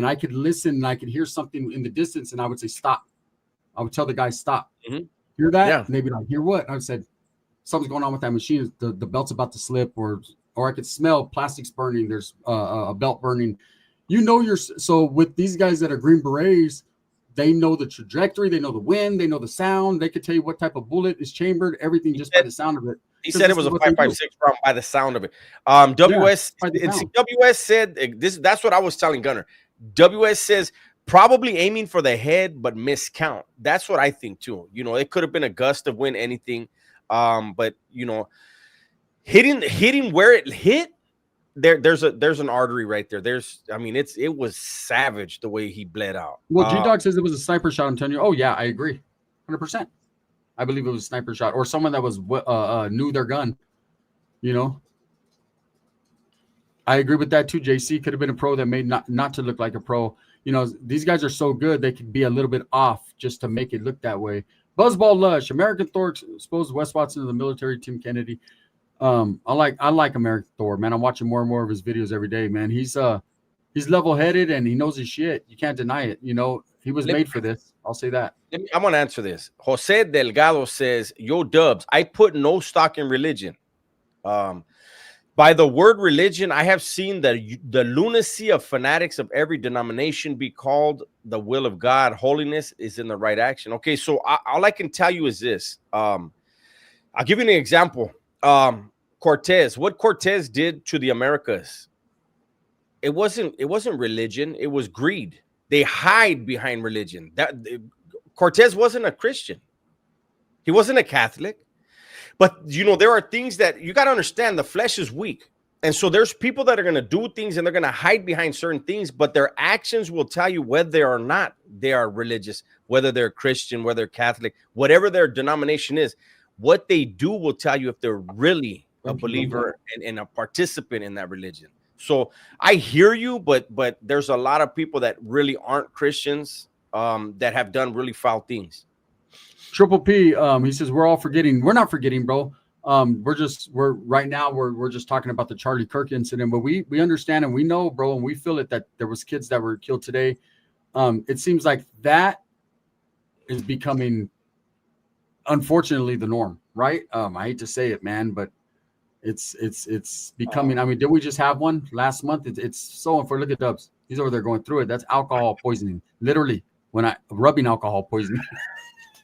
I could listen and I could hear something in the distance and I would say, stop. I would tell the guy, stop. Hear that? Yeah. And they'd be like, hear what? I said, something's going on with that machine. The belt's about to slip, or I could smell plastics burning. There's a belt burning. You know, so with these guys that are Green Berets, they know the trajectory, they know the wind, they know the sound. They could tell you what type of bullet is chambered, everything just by the sound of it. He said it was a 5.56 round by the sound of it. WS said this. That's what I was telling Gunner. WS says probably aiming for the head, but miscount. That's what I think too. You know, it could have been a gust of wind, anything. But you know, hitting where it hit. There's an artery right there. It was savage the way he bled out. Well, G-Dog says it was a sniper shot. I'm telling you. Oh yeah, I agree, 100%. I believe it was a sniper shot or someone that was knew their gun. You know, I agree with that too. JC could have been a pro that made not to look like a pro. You know, these guys are so good they could be a little bit off just to make it look that way. Buzzball Lush, American Thor exposed Wes Watson to the military. Tim Kennedy. I like American Thor, man. I'm watching more and more of his videos every day, man. He's level-headed and he knows his shit. You can't deny it. You know, he was made for this. I'll say that. I'm gonna answer this. Jose Delgado says, "Yo, Dubs, I put no stock in religion. By the word religion, I have seen the lunacy of fanatics of every denomination be called the will of God. Holiness is in the right action." Okay, so all I can tell you is this. I'll give you an example. Cortez, what Cortez did to the Americas, it wasn't religion, it was greed. They hide behind religion. Cortez wasn't a Christian, he wasn't a Catholic, but you know, there are things that you got to understand. The flesh is weak, and so there's people that are going to do things and they're going to hide behind certain things, but their actions will tell you whether or not they are religious, whether they're Christian, whether they're Catholic, whatever their denomination is. What they do will tell you if they're really a believer and a participant in that religion. So I hear you, but there's a lot of people that really aren't Christians that have done really foul things. Triple P, he says we're not forgetting, bro. We're right now we're just talking about the Charlie Kirk incident, but we understand and we know, bro, and we feel it that there was kids that were killed today. It seems like that is becoming, unfortunately, the norm, right? I hate to say it, man, but it's becoming. I mean, did we just have one last month? It's so unfair. Look at Dubs. He's over there going through it. That's alcohol poisoning, literally. When I rubbing alcohol poisoning,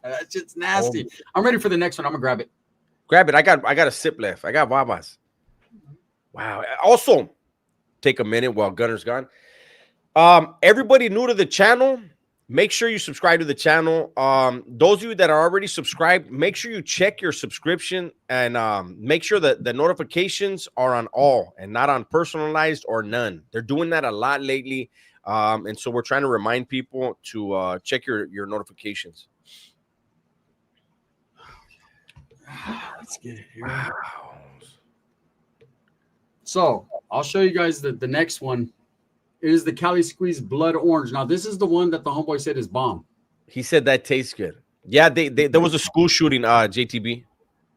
that's just nasty. I'm ready for the next one. I'm gonna grab it. Grab it. I got a sip left. I got Babas. Wow. Also, take a minute while Gunner's gone. Everybody new to the channel, make sure you subscribe to the channel. Those of you that are already subscribed, make sure you check your subscription and make sure that the notifications are on all and not on personalized or none. They're doing that a lot lately. And so we're trying to remind people to check your notifications. Let's get it here. Wow. So I'll show you guys the next one. It is the Cali Squeeze Blood Orange. Now, this is the one that the homeboy said is bomb. He said that tastes good. Yeah, there was a school shooting, JTB.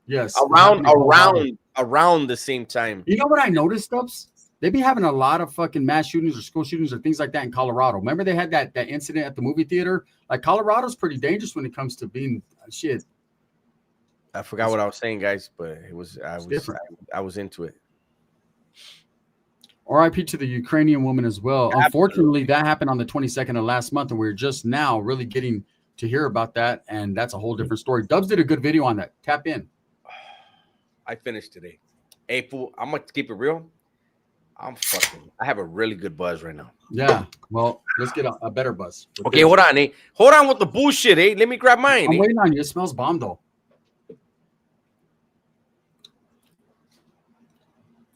Yes. Around the same time. You know what I noticed, Stubbs? They be having a lot of fucking mass shootings or school shootings or things like that in Colorado. Remember they had that incident at the movie theater? Like, Colorado's pretty dangerous when it comes to being shit. I forgot what I was saying, guys, but I was into it. RIP to the Ukrainian woman as well. Absolutely. Unfortunately, that happened on the 22nd of last month, and we're just now really getting to hear about that, and that's a whole different story. Dubs did a good video on that. Tap in. I finished today. Hey, fool, I'm going to keep it real. I have a really good buzz right now. Yeah, well, let's get a better buzz. Okay, hold on, eh? Hold on with the bullshit, eh? Let me grab mine. I'm waiting on you. It smells bomb, though.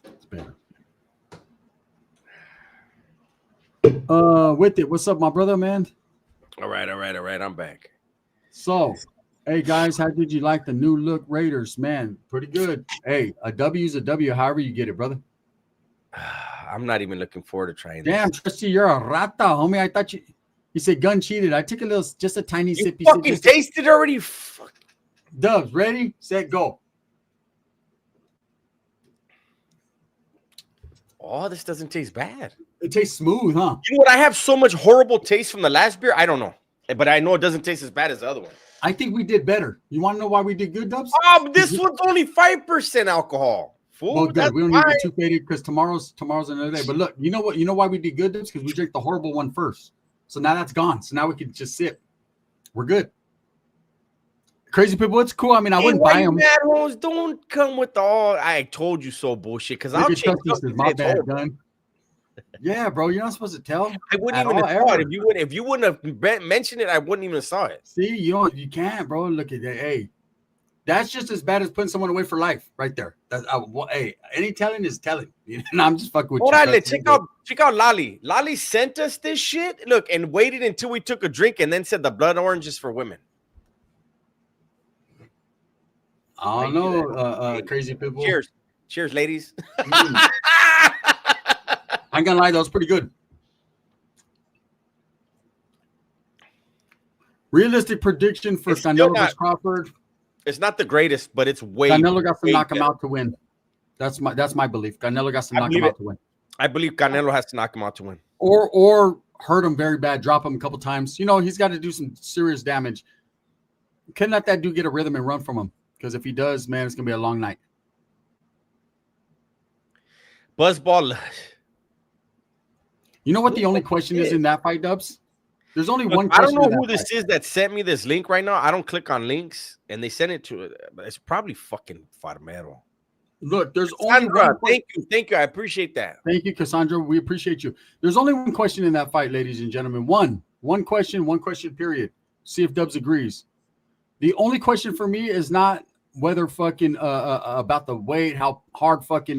It's better. With it, what's up, my brother, man? All right. I'm back. So, hey guys, how did you like the new look Raiders? Man, pretty good. Hey, a W is a W, however you get it, brother. I'm not even looking forward to trying this. Damn, Trusty, you're a rata, homie. I thought you said gun cheated. I took just a tiny sip. You fucking tasted already. Fuck. Dubs, ready, set, go. Oh, this doesn't taste bad. It tastes smooth, huh? You know what? I have so much horrible taste from the last beer. I don't know, but I know it doesn't taste as bad as the other one. I think we did better. You want to know why we did good, Dubs? Oh, but this one's only 5% alcohol. Fool, well, good. We don't need to get too faded because tomorrow's another day. But look, you know what? You know why we did good, Dubs? Because we drank the horrible one first. So now that's gone. So now we can just sip. We're good. Crazy people, it's cool. I mean, I wouldn't buy them. Mad hoes don't come with all "I told you so" bullshit. Because I'll change my bad, gun. Yeah, bro, you're not supposed to tell. I wouldn't even have saw it. If you wouldn't have mentioned it, I wouldn't even have saw it. See, you can't, bro. Look at that. Hey, that's just as bad as putting someone away for life, right there. That's hey, any telling is telling. No, I'm just fucking with you. Hold on, check out Lali. Lali sent us this shit. Look, and waited until we took a drink, and then said the blood orange is for women. I don't know, crazy people. Cheers, ladies. I ain't gonna lie, that was pretty good. Realistic prediction for Canelo versus Crawford. It's not the greatest, but it's way. Canelo got to knock him out to win. That's my belief. Canelo got to knock him out to win. I believe Canelo has to knock him out to win. Or hurt him very bad, drop him a couple times. You know, he's got to do some serious damage. Can't let that dude get a rhythm and run from him. Because if he does, man, it's gonna be a long night. Buzzball. You know what the only question is in that fight, Dubs? There's only one question. I don't know who this is that sent me this link right now. I don't click on links, and they sent it to it. It's probably fucking Farmero. Look, there's Cassandra, only one. Thank you. I appreciate that. Thank you, Cassandra. We appreciate you. There's only one question in that fight, ladies and gentlemen. One question, period. See if Dubs agrees. The only question for me is not whether fucking about the weight, how hard fucking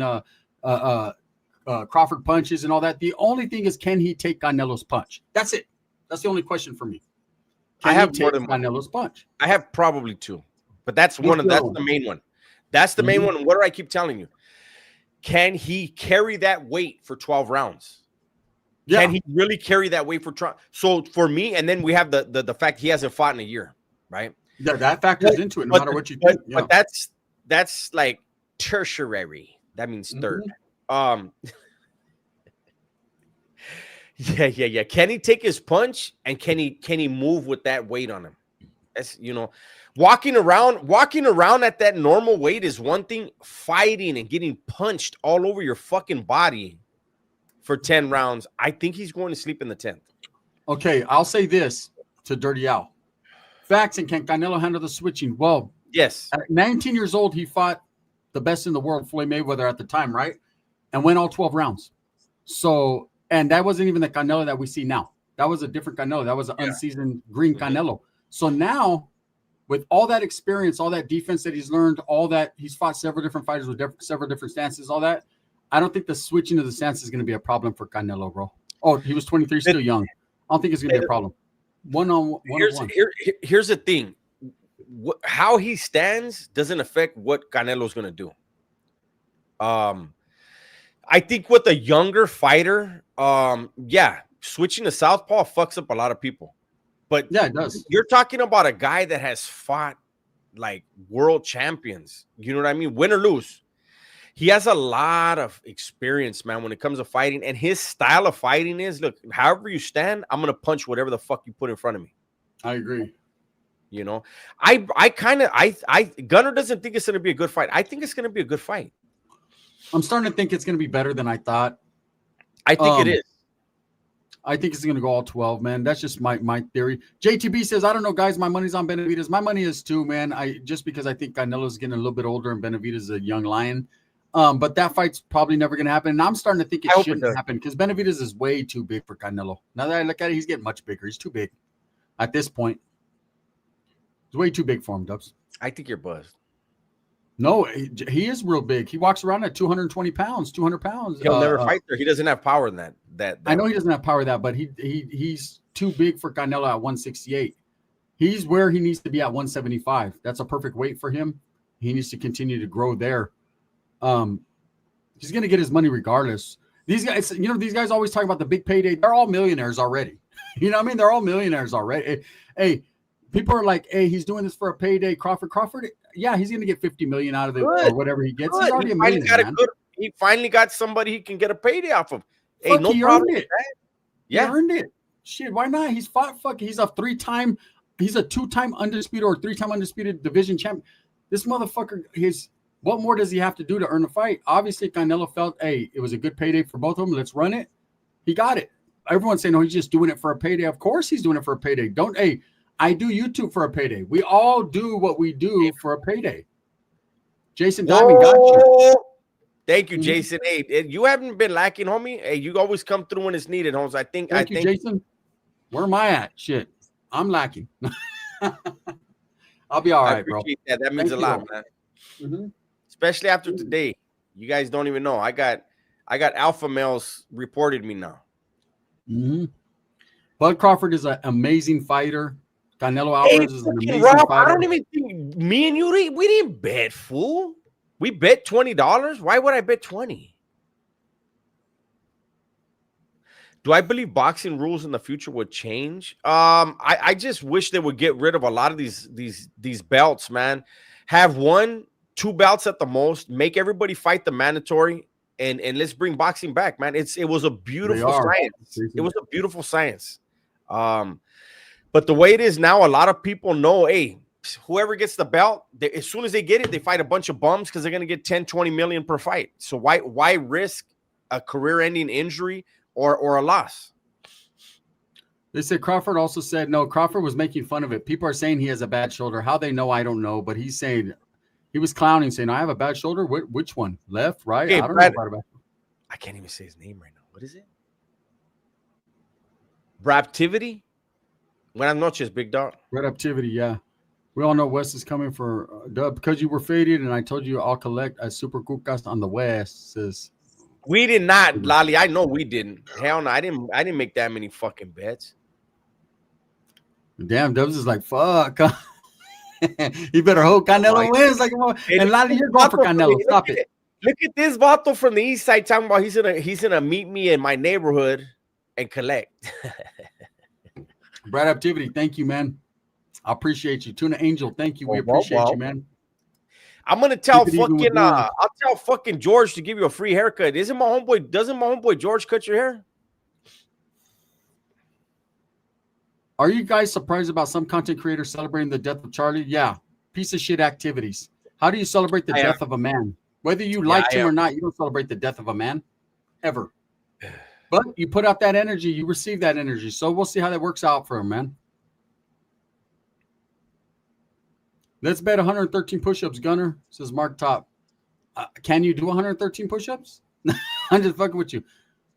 Crawford punches and all that. The only thing is, can he take Canelo's punch? That's it. That's the only question for me. I have more than Canelo's punch. I have probably two, but that's that's the main one. That's the main one. What do I keep telling you? Can he carry that weight for 12 rounds? Yeah. Can he really carry that weight for 12? So for me, and then we have the fact he hasn't fought in a year, right? Yeah, that factors into it, no matter what you think. But that's like tertiary. That means third. Yeah. Can he take his punch, and can he move with that weight on him? That's, walking around at that normal weight is one thing. Fighting and getting punched all over your fucking body for 10 rounds, I think he's going to sleep in the 10th. Okay, I'll say this to Dirty Al. Facts, and can Canelo handle the switching? Well, yes. At 19 years old, he fought the best in the world, Floyd Mayweather at the time, right? And went all 12 rounds. So, and that wasn't even the Canelo that we see now. That was a different Canelo. That was an unseasoned green Canelo. So now, with all that experience, all that defense that he's learned, all that he's fought several different fighters with several different stances, all that, I don't think the switching of the stance is going to be a problem for Canelo, bro. Oh, he was 23, still young. I don't think it's going to be a problem. Here's the thing. How he stands doesn't affect what Canelo's going to do. I think with a younger fighter, switching to southpaw fucks up a lot of people. But yeah, it does. You're talking about a guy that has fought like world champions. You know what I mean? Win or lose. He has a lot of experience, man, when it comes to fighting. And his style of fighting is, look, however you stand, I'm going to punch whatever the fuck you put in front of me. I agree. Gunnar doesn't think it's going to be a good fight. I think it's going to be a good fight. I'm starting to think it's going to be better than I thought. I think it is. I think it's going to go all 12, man. That's just my theory. JTB says, I don't know, guys. My money's on Benavidez. My money is too, man. Just because I think Canelo's getting a little bit older and Benavidez is a young lion. But that fight's probably never going to happen. And I'm starting to think it shouldn't happen because Benavidez is way too big for Canelo. Now that I look at it, he's getting much bigger. He's too big at this point. He's way too big for him, Dubs. I think you're buzzed. No, he is real big. He walks around at 220 pounds, 200 pounds. He'll never fight there. He doesn't have power in that. I know he doesn't have power that, but he's too big for Canelo at 168. He's where he needs to be at 175. That's a perfect weight for him. He needs to continue to grow there. He's going to get his money regardless. These guys, these guys always talk about the big payday. They're all millionaires already. You know what I mean? They're all millionaires already. Hey, people are like, hey, he's doing this for a payday. Crawford, yeah, he's going to get 50 million out of it or whatever he gets. He's already a millionaire. He finally got somebody he can get a payday off of. Hey, Fuck, no he problem. Earned it. Yeah. He earned it. Shit, why not? He's fought. He's a two-time undisputed or three-time undisputed division champion. This motherfucker, what more does he have to do to earn a fight? Obviously, Canelo felt, hey, it was a good payday for both of them. Let's run it. He got it. Everyone's saying, no, he's just doing it for a payday. Of course he's doing it for a payday. I do YouTube for a payday. We all do what we do for a payday. Jason Diamond got you. Thank you, Jason. Hey, you haven't been lacking, homie. Hey, you always come through when it's needed, Holmes. Thank you, Jason. Where am I at? Shit, I'm lacking. I'll be all right, bro. That means a lot, man. Mm-hmm. Especially after today. You guys don't even know. I got alpha males reported me now. Mm-hmm. Bud Crawford is an amazing fighter. Canelo Alvarez is an amazing fighter. I don't even think me and you, we didn't bet, fool. We bet $20. Why would I bet 20? Do I believe boxing rules in the future would change? I just wish they would get rid of a lot of these belts, man. Have 1-2 belts at the most. Make everybody fight the mandatory, and let's bring boxing back, man. It was a beautiful science. It was a beautiful science. But the way it is now, a lot of people know, hey, whoever gets the belt, as soon as they get it, they fight a bunch of bums because they're going to get 10, 20 million per fight. So why risk a career-ending injury or a loss? They said Crawford also said, no, Crawford was making fun of it. People are saying he has a bad shoulder. How they know, I don't know. But he's saying, he was clowning, saying, I have a bad shoulder. Which one? Left, right? Okay, I don't know about it. I can't even say his name right now. What is it? Braptivity? Buenas noches, big dog. Redactivity, yeah. We all know West is coming for Dub because you were faded, and I told you I'll collect a super cucas on the West. Says we did not, Lolly. I know we didn't. Hell no, I didn't make that many fucking bets. Damn, Dubs is like fuck. You better hope Canelo wins. Like, and Lolly, you're going for Canelo. Stop it. Look at this vato from the east side talking about he's gonna meet me in my neighborhood and collect. Brad Activity, thank you, man. I appreciate you. Tuna Angel, thank you. We appreciate you, man. I'm gonna tell Keep it even with fucking nuance. I'll tell fucking George to give you a free haircut. Doesn't my homeboy George cut your hair? Are you guys surprised about some content creators celebrating the death of Charlie? Yeah, piece of shit activities. How do you celebrate the death of a man? Whether you liked him or not, you don't celebrate the death of a man, ever. But you put out that energy, you receive that energy. So we'll see how that works out for him, man. Let's bet 113 push-ups, Gunner, says Mark Top. Can you do 113 push-ups? I'm just fucking with you.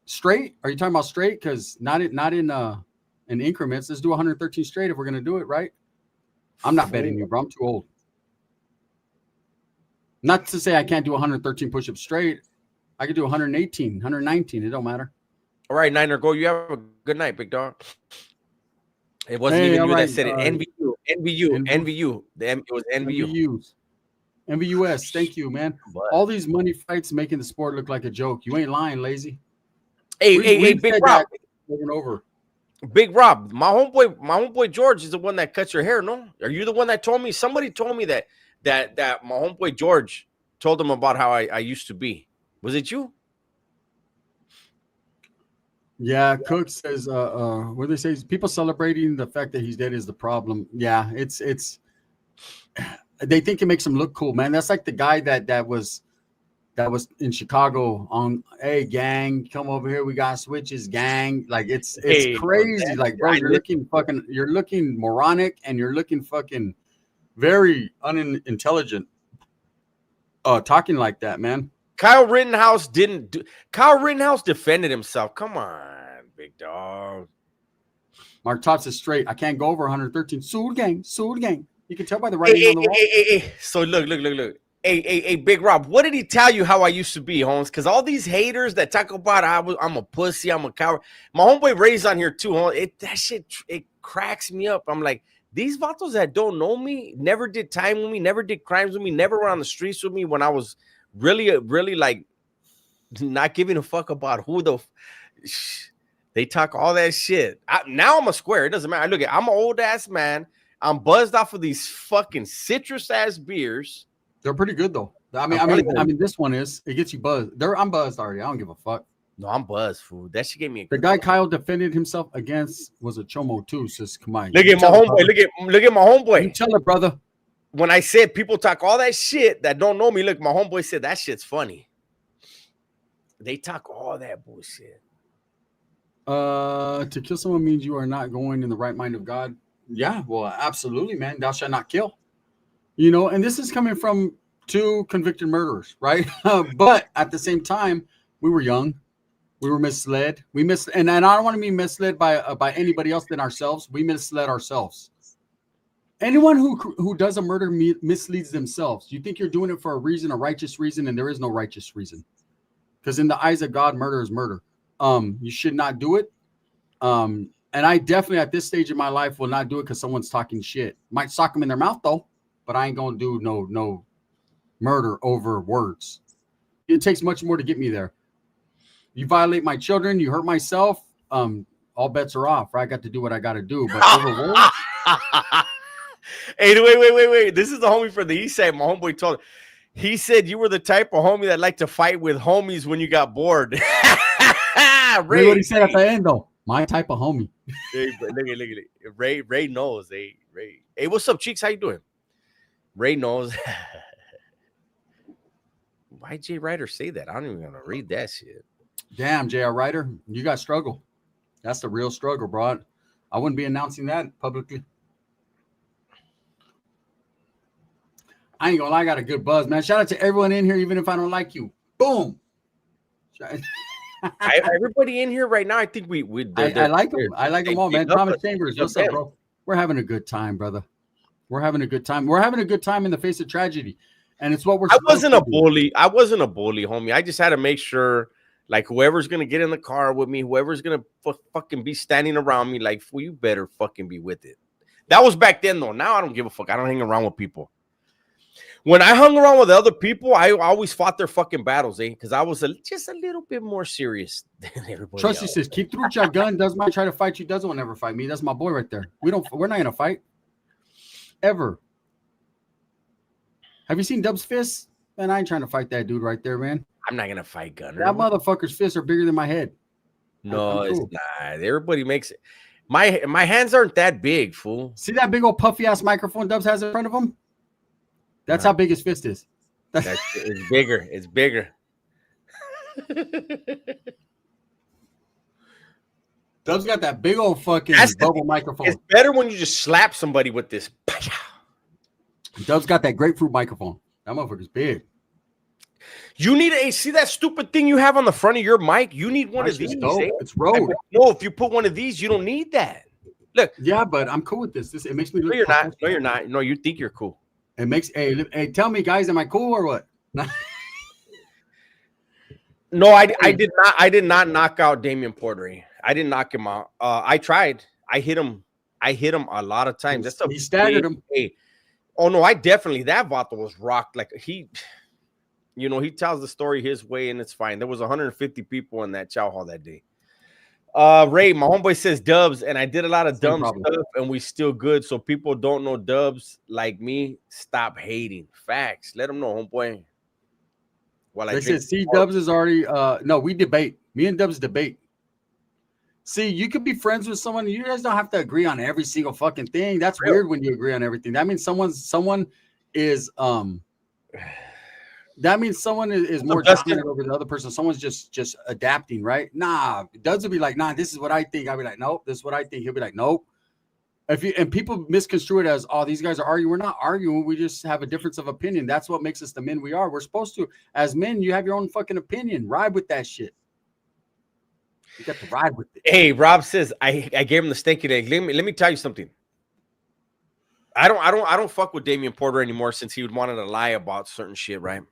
Straight? Are you talking about straight? Because not in increments. Let's do 113 straight if we're going to do it, right? I'm not betting you, bro. I'm too old. Not to say I can't do 113 push-ups straight. I could do 118, 119. It don't matter. All right, Niner, go. You have a good night, big dog. It wasn't even you that said it. NVU. It was NVU. NVUS. Thank you, man. What? All these money fights making the sport look like a joke. You ain't lying, lazy. Hey, Big Rob. Over. Big Rob, my homeboy George is the one that cuts your hair, no? Are you the one that told me? Somebody told me that my homeboy George told him about how I used to be. Was it you? Yeah, Cook says, what do they say? People celebrating the fact that he's dead is the problem. Yeah, it's they think it makes him look cool, man. That's like the guy that was in Chicago on, hey, gang, come over here. We got switches, gang. Like it's crazy. Like, bro, you're looking moronic and you're looking fucking very unintelligent. Talking like that, man. Kyle Rittenhouse defended himself. Come on, big dog. Mark Tops is straight. I can't go over 113. Soul gang. You can tell by the writing on the wall. So look. Hey, Big Rob, what did he tell you how I used to be, Holmes? Because all these haters that talk about I'm a pussy, I'm a coward. My homeboy Ray's on here too, Holmes. That shit cracks me up. I'm like, these vatos that don't know me, never did time with me, never did crimes with me, never were on the streets with me when I was really like not giving a fuck about who they talk all that shit. Now I'm a square. It doesn't matter. Look, I'm an old ass man. I'm buzzed off of these fucking citrus ass beers. They're pretty good though. I mean, this one is. It gets you buzzed. I'm buzzed already. I don't give a fuck. No, I'm buzzed, fool. That shit gave me. The guy Kyle defended himself against was a Chomo too. Says, come on. Look at my homeboy. Look at my homeboy. You tell it, brother. When I said people talk all that shit that don't know me, look, my homeboy said that shit's funny. They talk all that bullshit. To kill someone means you are not going in the right mind of God. Yeah, well, absolutely, man. Thou shalt not kill. You know, and this is coming from 2 convicted murderers, right? But at the same time, we were young. We were misled. And I don't want to be misled by anybody else than ourselves. We misled ourselves. Anyone who does a murder misleads themselves. You think you're doing it for a reason, a righteous reason, and there is no righteous reason. Because in the eyes of God, murder is murder. You should not do it. And I definitely, at this stage of my life, will not do it because someone's talking shit. Might sock them in their mouth, though. But I ain't going to do no murder over words. It takes much more to get me there. You violate my children, you hurt myself, all bets are off. Right? I got to do what I got to do. But over words. Hey, wait. This is the homie from the east side. My homeboy told me. He said you were the type of homie that liked to fight with homies when you got bored. Ray, what he said at the end, though. My type of homie. Hey, look. Ray knows. Hey, Ray. Hey, what's up, Cheeks? How you doing? Ray knows. Why Jay Ryder say that? I don't even want to read that shit. Damn, J.R. Ryder, you got struggle. That's the real struggle, bro. I wouldn't be announcing that publicly. I ain't gonna lie, I got a good buzz, man. Shout out to everyone in here, even if I don't like you. Boom. Everybody in here right now, I think I like them. I like them all, man. Thomas Chambers, what's up, bro? We're having a good time, brother. We're having a good time. We're having a good time in the face of tragedy. And it's what we're I wasn't a bully. I wasn't a bully, homie. I just had to make sure, like, whoever's going to get in the car with me, whoever's going to fucking be standing around me, like, you better fucking be with it. That was back then, though. Now I don't give a fuck. I don't hang around with people. When I hung around with other people, I always fought their fuking battles, because I was just a little bit more serious than everybody Trust else. You says, keep through your gun. Does might try to fight you. Doesn't want to ever fight me. That's my boy right there. We're not going to fight. Ever. Have you seen Dub's fists? Man, I ain't trying to fight that dude right there, man. I'm not gonna fight Gunner. That motherfucker's fists are bigger than my head. No, it's not. Everybody makes it. My hands aren't that big, fool. See that big old puffy ass microphone Dubs has in front of him? That's how big his fist is. It's bigger. It's bigger. Dub's got that big old fucking bubble microphone. It's better when you just slap somebody with this. Dub's got that grapefruit microphone. That motherfucker's big. You need a see that stupid thing you have on the front of your mic. You need one of these. It's Rode. No, if you put one of these, you don't need that. Look. Yeah, but I'm cool with this. It makes me look. No, you're not. No, you're not. No, you think you're cool. It makes. Hey, tell me, guys, am I cool or what? No, I did not knock out Damian Porter. I didn't knock him out. I tried. I hit him a lot of times. He staggered him. Oh no, I definitely that Vato was rocked. Like he tells the story his way, and it's fine. There was 150 people in that chow hall that day. Ray, my homeboy says Dubs, and I did a lot of dumb stuff, and we still good. So people don't know Dubs like me. Stop hating. Facts. Let them know, homeboy. Well, they said, see, Dubs is already. No, we debate. Me and Dubs debate. See, you could be friends with someone. You guys don't have to agree on every single fucking thing. That's weird when you agree on everything. That means someone is That means someone is more dominant over the other person. Someone's just adapting, right? Nah, Dubs will be like, nah, this is what I think. I'll be like, nope, this is what I think. He'll be like, nope. And people misconstrue it as, oh, these guys are arguing. We're not arguing. We just have a difference of opinion. That's what makes us the men we are. We're supposed to, as men, you have your own fucking opinion. Ride with that shit. You got to ride with it. Hey, Rob says I gave him the stinky leg. Let me tell you something. I don't fuck with Damian Porter anymore since he would wanted to lie about certain shit, right?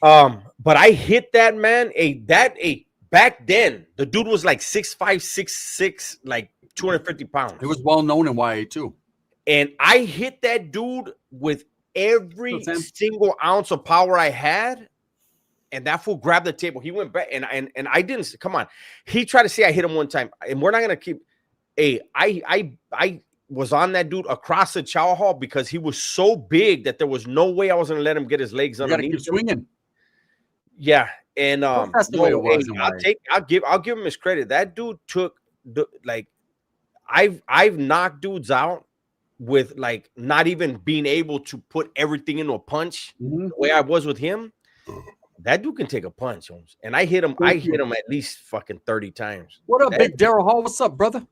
But I hit that man. Back then the dude was like 6'5", 6'6", like 250 pounds. It was well known in YA too. And I hit that dude with every single ounce of power I had. And that fool grabbed the table. He went back, and I didn't. Come on, he tried to say I hit him one time, and we're not gonna keep. I was on that dude across the chow hall because he was so big that there was no way I was gonna let him get his legs underneath. You gotta keep swinging. Yeah, and that's the way it was. I'll give him his credit. That dude took I've knocked dudes out with like not even being able to put everything into a punch the way I was with him. That dude can take a punch, Holmes. And I hit him. I hit him at least fucking 30 times. What up, Big Daryl Hall? What's up, brother?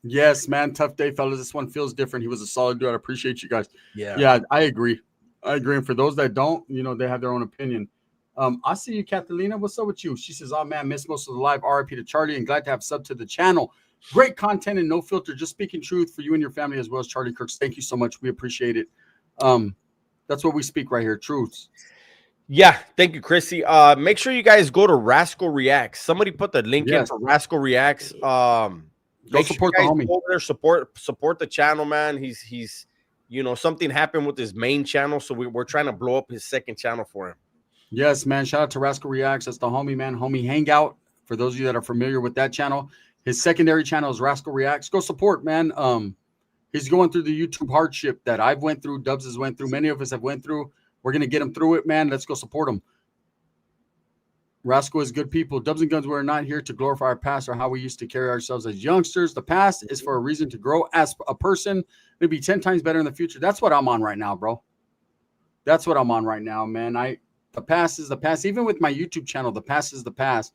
Yes, man. Tough day, fellas. This one feels different. He was a solid dude. I appreciate you guys. Yeah, I agree. And for those that don't, they have their own opinion. I see you, Catalina. What's up with you? She says, oh, man, missed most of the live. RIP to Charlie, and glad to have sub to the channel. Great content and no filter. Just speaking truth for you and your family as well as Charlie Kirk. Thank you so much. We appreciate it. That's what we speak right here. Truths. Yeah, thank you, Chrissy. Make sure you guys go to Rascal Reacts. Somebody put the link in for Rascal Reacts. Go support the homie. Over there, support the channel, man. He's something happened with his main channel, so we're trying to blow up his second channel for him. Yes, man. Shout out to Rascal Reacts. That's the homie, man. Homie Hangout. For those of you that are familiar with that channel, his secondary channel is Rascal Reacts. Go support, man. He's going through the YouTube hardship that I've went through. Dubs has went through. Many of us have went through. We're going to get him through it, man. Let's go support him. Rascal is good people. Dubs and Guns, we're not here to glorify our past or how we used to carry ourselves as youngsters. The past is for a reason to grow as a person, maybe 10 times better in the future. That's what I'm on right now, bro. That's what I'm on right now, man. The past is the past. Even with my YouTube channel, the past is the past.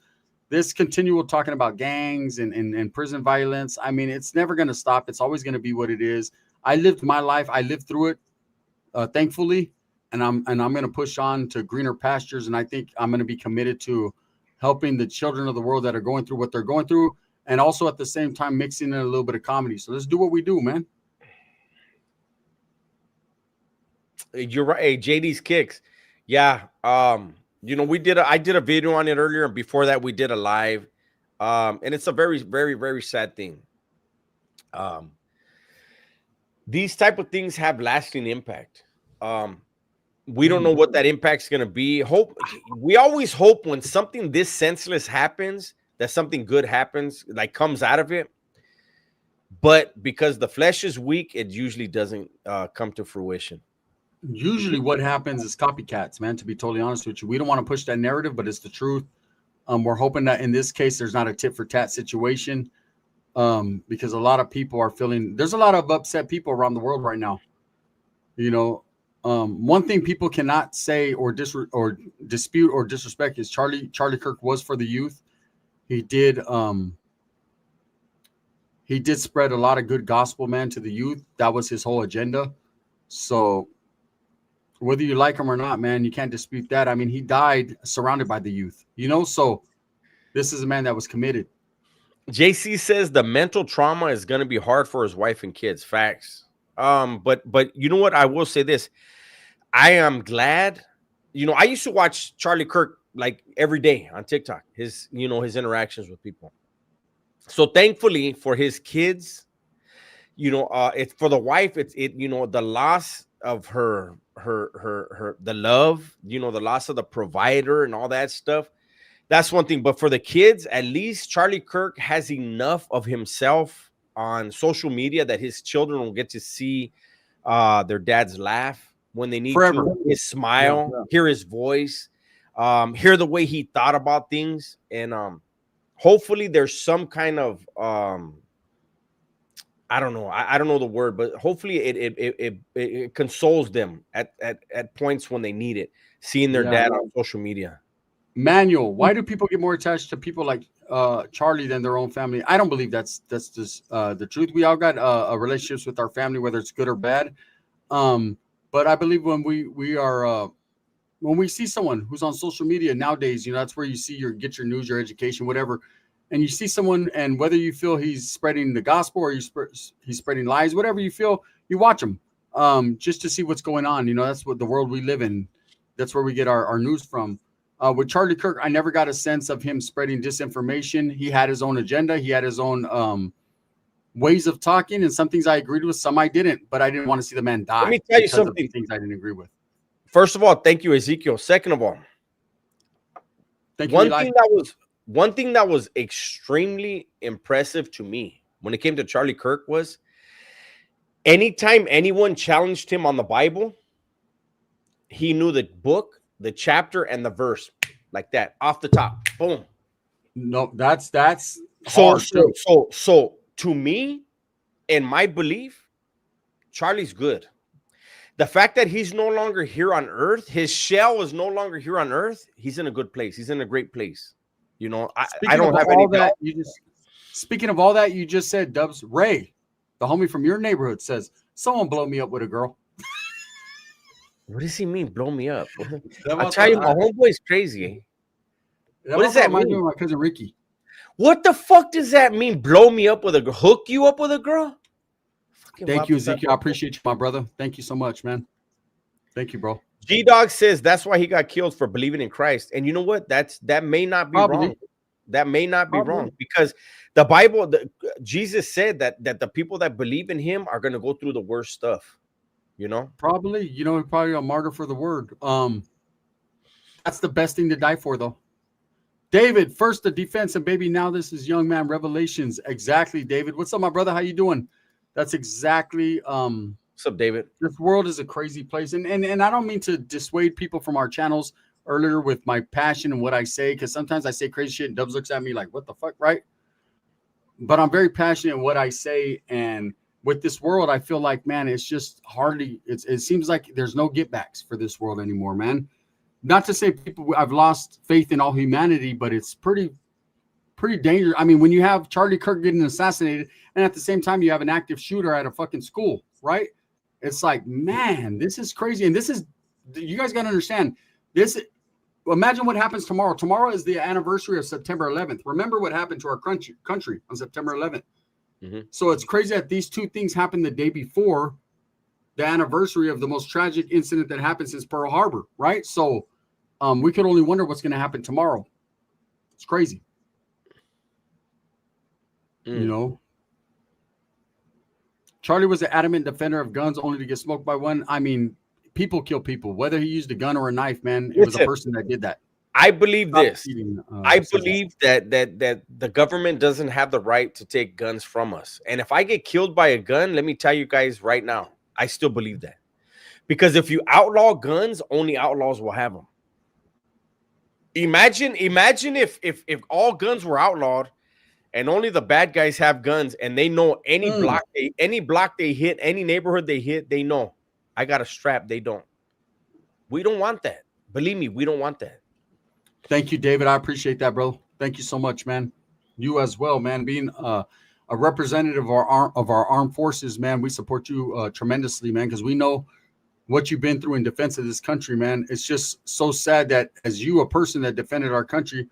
This continual talking about gangs and prison violence, I mean, it's never going to stop. It's always going to be what it is. I lived my life. I lived through it, thankfully. And I'm going to push on to greener pastures. And I think I'm going to be committed to helping the children of the world that are going through what they're going through. And also at the same time, mixing in a little bit of comedy. So let's do what we do, man. You're right. Hey, JD's Kicks. Yeah. I did a video on it earlier. And before that, we did a live. And it's a very, very, very sad thing. These type of things have lasting impact. We don't know what that impact's going to be. We always hope when something this senseless happens, that something good happens, like comes out of it. But because the flesh is weak, it usually doesn't come to fruition. Usually what happens is copycats, man, to be totally honest with you. We don't want to push that narrative, but it's the truth. We're hoping that in this case there's not a tit for tat situation, because a lot of people are feeling, there's a lot of upset people around the world right now. You know, one thing people cannot say or dispute or disrespect is Charlie Kirk was for the youth. He did spread a lot of good gospel, man, to the youth. That was his whole agenda. So whether you like him or not, man, you can't dispute that. I mean, he died surrounded by the youth, you know, so this is a man that was committed. JC says the mental trauma is going to be hard for his wife and kids. Facts. But you know what? I will say this. I am glad, you know, I used to watch Charlie Kirk like every day on TikTok, his interactions with people. So thankfully for his kids, it's for the wife, the loss of her the love, the loss of the provider and all that stuff. That's one thing. But for the kids, at least Charlie Kirk has enough of himself on social media that his children will get to see their dad's laugh when they need Forever. to, his smile, hear his voice, hear the way he thought about things. And hopefully there's some kind of I don't know. I don't know the word, but hopefully it consoles them at points when they need it, seeing their dad on social media. Manuel, why do people get more attached to people like Charlie than their own family? I don't believe that's just the truth. We all got relationships with our family, whether it's good or bad. But I believe when we see someone who's on social media nowadays, that's where you see get your news, your education, whatever. And you see someone, and whether you feel he's spreading the gospel or he's spreading lies, whatever you feel, you watch him just to see what's going on. That's what the world we live in. That's where we get our news from. With Charlie Kirk, I never got a sense of him spreading disinformation. He had his own agenda. He had his own ways of talking, and some things I agreed with, some I didn't. But I didn't want to see the man die. Let me tell you something. Things I didn't agree with. First of all, thank you, Ezekiel. Second of all, thank you. One thing that was extremely impressive to me when it came to Charlie Kirk was anytime anyone challenged him on the Bible, he knew the book, the chapter, and the verse like that off the top. Boom. No, that's hard. So to me, in my belief, Charlie's good. The fact that he's no longer here on earth, his shell is no longer here on earth, he's in a good place. He's in a great place. I don't have any doubt. Speaking of all that, you just said, Dubs, Ray, the homie from your neighborhood, says, someone blow me up with a girl. What does he mean, blow me up? I'll tell you, my homeboy's crazy. What does that mean? My cousin Ricky. What the fuck does that mean, blow me up with a girl? Hook you up with a girl? Thank you, Ezekiel. I appreciate you, my brother. Thank you so much, man. Thank you, bro. G-Dog says that's why he got killed, for believing in Christ. And you know what? That may not be wrong. That may not be wrong, because the Bible, Jesus said that the people that believe in him are going to go through the worst stuff. Probably a martyr for the word. That's the best thing to die for, though. David, first the defense, and baby, now this is young man revelations. Exactly, David. What's up, my brother? How you doing? That's exactly what's up, David? This world is a crazy place. And I don't mean to dissuade people from our channels earlier with my passion and what I say, because sometimes I say crazy shit and Dubs looks at me like, what the fuck, right? But I'm very passionate in what I say. And with this world, I feel like, man, it's just hardly, it seems like there's no get backs for this world anymore, man. Not to say I've lost faith in all humanity, but it's pretty dangerous. I mean, when you have Charlie Kirk getting assassinated, and at the same time you have an active shooter at a fucking school, right? It's like, man, this is crazy. And you guys got to understand this. Imagine what happens tomorrow. Tomorrow is the anniversary of September 11th. Remember what happened to our country on September 11th. Mm-hmm. So it's crazy that these two things happened the day before the anniversary of the most tragic incident that happened since Pearl Harbor, right? So we could only wonder what's going to happen tomorrow. It's crazy. Charlie was an adamant defender of guns, only to get smoked by one. I mean, people kill people, whether he used a gun or a knife, man. It was a person that did that. I believe this. I believe that the government doesn't have the right to take guns from us. And if I get killed by a gun, let me tell you guys right now, I still believe that. Because if you outlaw guns, only outlaws will have them. Imagine if all guns were outlawed and only the bad guys have guns, and they know any block they hit, any neighborhood they hit, they know I got a strap. They don't. We don't want that. Believe me, we don't want that. Thank you, David. I appreciate that, bro. Thank you so much, man. You as well, man. Being a representative of our armed forces, man, we support you tremendously, man, because we know what you've been through in defense of this country, man. It's just so sad that as you, a person that defended our country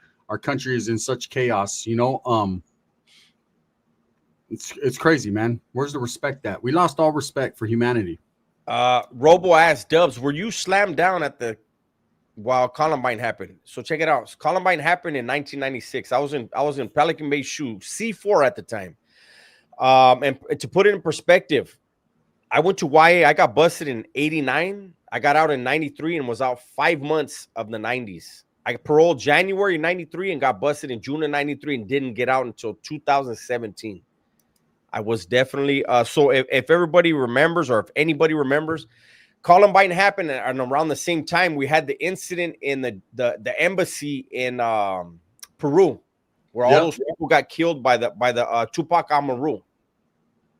is in such chaos, you know. It's crazy, man. Where's the respect at? We lost all respect for humanity. Robo asked Dubs, were you slammed down while Columbine happened? So check it out. Columbine happened in 1996. I was in Pelican Bay Shoe C4 at the time. And to put it in perspective, I went to YA. I got busted in 89. I got out in 93 and was out 5 months of the 90s. I paroled January 93 and got busted in June of 93 and didn't get out until 2017. I was definitely so if everybody remembers, or if anybody remembers, Columbine happened, and around the same time we had the incident in the embassy in Peru, where all those people got killed by the Tupac Amaru.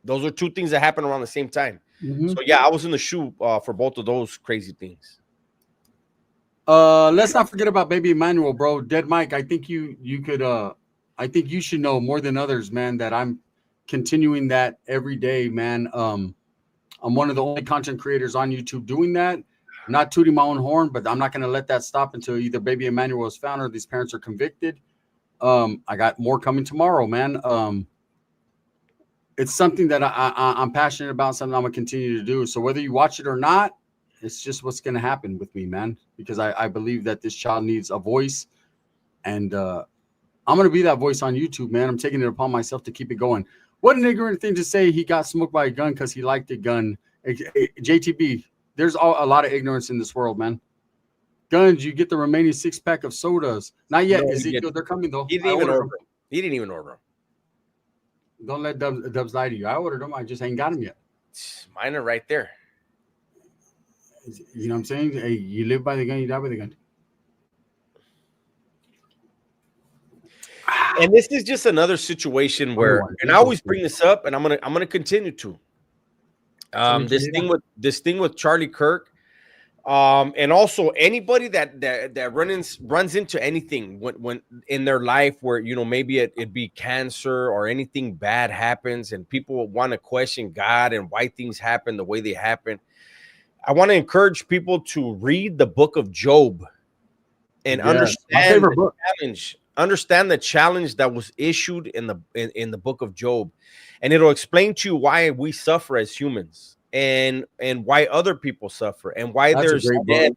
Those are two things that happened around the same time. So yeah, I was in the shoe for both of those crazy things. Let's not forget about Baby Emmanuel, bro. Dead Mike, I think you could I think you should know more than others, man, that I'm continuing that every day, man. I'm one of the only content creators on YouTube doing that. I'm not tooting my own horn, but I'm not going to let that stop until either Baby Emmanuel is found or these parents are convicted. I got more coming tomorrow, man. It's something that I'm passionate about, something I'm going to continue to do. So whether you watch it or not, it's just what's going to happen with me, man, because I believe that this child needs a voice, and I'm going to be that voice on YouTube, man. I'm taking it upon myself to keep it going. What an ignorant thing to say. He got smoked by a gun because he liked a gun. JTB, there's a lot of ignorance in this world, man. Guns, you get the remaining 6-pack of sodas. Not yet. No, Ezekiel, they're coming, though. He didn't even order them. He didn't even order them. Don't let Dubs lie to you. I ordered them. I just ain't got them yet. Mine are right there. You know what I'm saying? Hey, you live by the gun, you die by the gun. And this is just another situation where, and I always bring this up, and I'm gonna continue to. This thing with Charlie Kirk, and also anybody that runs into anything when in their life where, you know, maybe it'd be cancer or anything bad happens, and people want to question God and why things happen the way they happen. I want to encourage people to read the book of Job and understand the challenge. Understand the challenge that was issued in the book of Job, and it'll explain to you why we suffer as humans, and why other people suffer, and why there's death,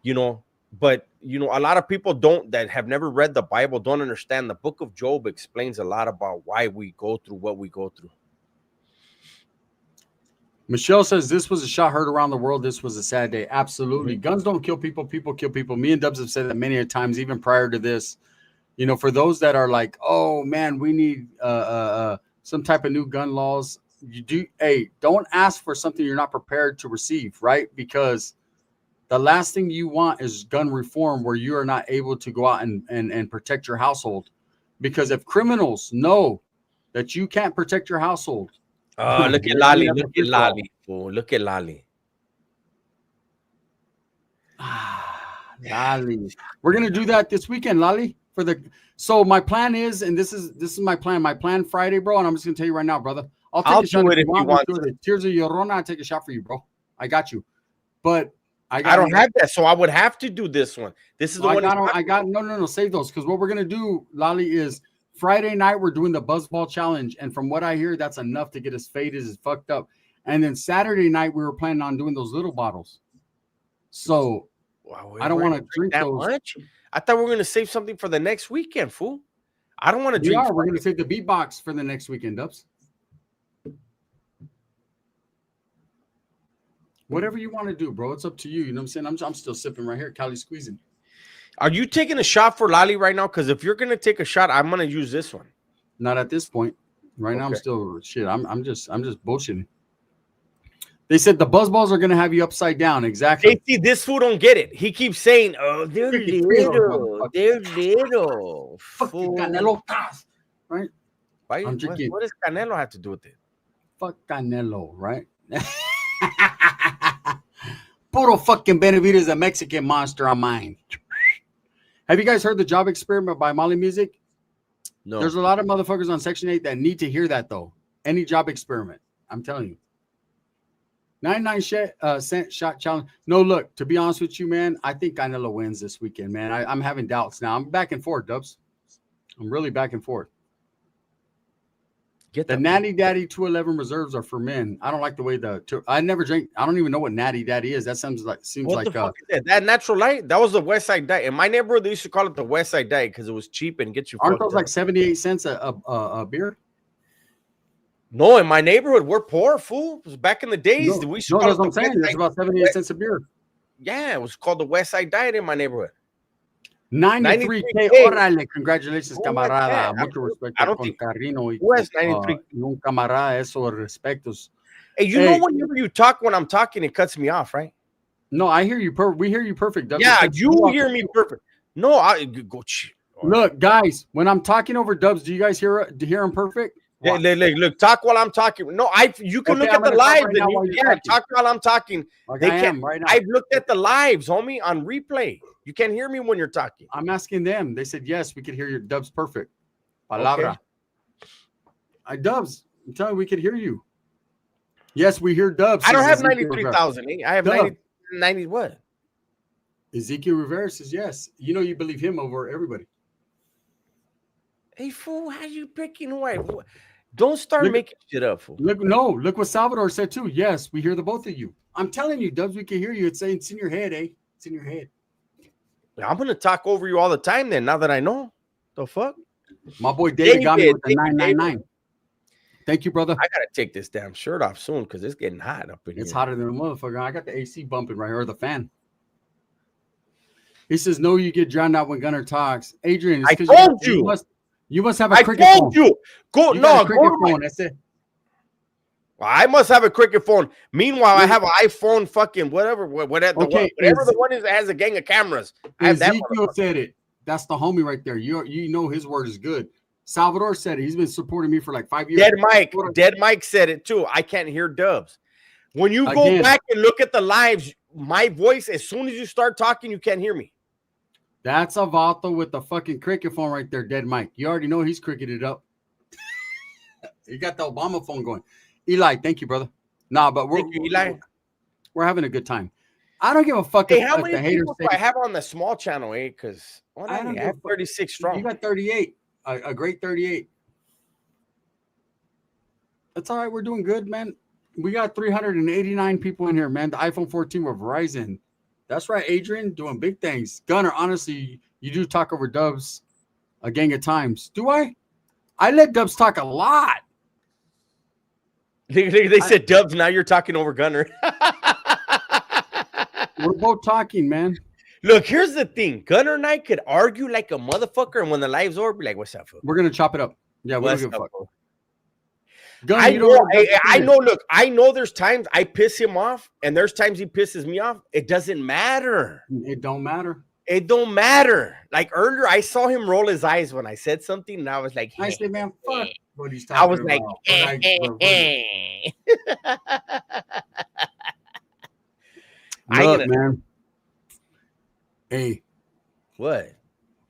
you know. But you know, a lot of people that have never read the Bible don't understand. The book of Job explains a lot about why we go through what we go through. Michelle says this was a shot heard around the world. This was a sad day. Absolutely. Guns don't kill people. People kill people. Me and Dubs have said that many times, even prior to this. You know, for those that are like, oh man, we need some type of new gun laws. Don't ask for something you're not prepared to receive, right? Because the last thing you want is gun reform where you are not able to go out and protect your household. Because if criminals know that you can't protect your household. Look at Lali. Look at Lali. Look at Lali. Lali. We're gonna do that this weekend, Lali. So my plan is, and this is my plan. My plan Friday, bro. And I'm just gonna tell you right now, brother. I'll take a shot if you want. Tears of Llorona, I'll take a shot for you, bro. I got you. But I don't have that, so I would have to do this one. This is the one. No. Save those, because what we're gonna do, Lali, is Friday night we're doing the Buzzball Challenge, and from what I hear, that's enough to get us faded as fucked up. And then Saturday night we were planning on doing those little bottles. So I don't want to drink that those. Much. I thought we were gonna save something for the next weekend, fool. I don't want to drink. We're gonna save the beatbox for the next weekend, Dubs. Whatever you want to do, bro. It's up to you. You know what I'm saying? I'm still sipping right here. Cali squeezing. Are you taking a shot for Lali right now? Because if you're gonna take a shot, I'm gonna use this one. Not at this point. Right now, I'm still shit. I'm just bullshitting. They said the buzzballs are gonna have you upside down. Exactly. JT, this fool don't get it. He keeps saying, "Oh, they're Freaking little. They're little." Fucking Fool. Canelo, right? Why? I'm drinking. What does Canelo have to do with it? Fuck Canelo, right? Puro fucking Benavides, a Mexican monster on mine. Have you guys heard the Job Experiment by Molly Music? No. There's a lot of motherfuckers on Section 8 that need to hear that, though. Any Job Experiment. I'm telling you. 99 cent shot challenge. No, look, to be honest with you, man, I think Canelo wins this weekend, man. I'm having doubts now. I'm back and forth, Dubs. I'm really back and forth. Get the Natty Daddy 211 reserves are for men. I don't like the way I never drink. I don't even know what Natty Daddy is. That seems like what the fuck is that? That Natural Light? That was the West Side Diet. In my neighborhood, they used to call it the West Side Diet because it was cheap and get you. Aren't those like 78 cents a beer? No, in my neighborhood, we're poor, fool. It was back in the days. No, we used no, to that's what I'm saying. It's about 78 cents a beer. Yeah, it was called the West Side Diet in my neighborhood. 93K. Órale, congratulations, camarada. Mucho respeto con Carrino y un camarada, esos respetos. Hey, you know whenever you talk when I'm talking, it cuts me off, right? No, I hear you. We hear you perfect. Dubs. Yeah, you hear me perfect. No, I go. Look, guys, when I'm talking over Dubs, do you guys hear him perfect? Look, talk while I'm talking. No, you can look at the lives. Talk while I'm talking. Like I am right now. I've looked at the lives, homie, on replay. You can't hear me when you're talking. I'm asking them. They said yes, we could hear your Dubs perfect. Palabra. Okay. Dubs, I'm telling you, we could hear you. Yes, we hear Dubs. I don't have 93,000. I have 90 what? Ezekiel Rivera says yes. You know you believe him over everybody. Hey, fool, how you picking away? Don't start making shit up, fool. Look what Salvador said too. Yes, we hear the both of you. I'm telling you, Dubs, we can hear you. It's in your head, eh? It's in your head. I'm gonna talk over you all the time then, now that I know. The fuck? My boy David got me with the 999. Thank you, brother. I gotta take this damn shirt off soon because it's getting hot up in here. It's hotter than a motherfucker. I got the AC bumping right here, or the fan. He says, no, you get drowned out when Gunner talks. Adrian, I told you. You must have a cricket phone. I told you. Go phone. That's it. Well, I must have a cricket phone. Meanwhile, I have an iPhone fucking whatever the one is that has a gang of cameras. Ezekiel said it. That's the homie right there. You know his word is good. Salvador said it. He's been supporting me for like 5 years. Dead Mike said it too. I can't hear Dubs. When you go back and look at the lives, my voice, as soon as you start talking, you can't hear me. That's a Vato with the fucking cricket phone right there, Dead Mike. You already know he's cricketed up. He got the Obama phone going. Eli, thank you, brother. Nah, but we're having a good time. I don't give a fuck. Hey, how many people do I have on the small channel, eh? Because I have 36 strong. You got 38, a great 38. That's all right. We're doing good, man. We got 389 people in here, man. The iPhone 14 with Verizon. That's right, Adrian, doing big things. Gunner, honestly, you do talk over Dubs a gang of times. Do I? I let Dubs talk a lot. They said, Dubs, now you're talking over Gunner. We're both talking, man. Look, here's the thing. Gunner and I could argue like a motherfucker, and when the live's over, be like, what's up, fool? We're going to chop it up. Yeah, we're going to fuck. Gunner, I know. Look, I know there's times I piss him off, and there's times he pisses me off. It doesn't matter. It don't matter. It don't matter. Like earlier, I saw him roll his eyes when I said something, and I was like, I said, man, fuck what he's talking about. I was like, man. Hey. What?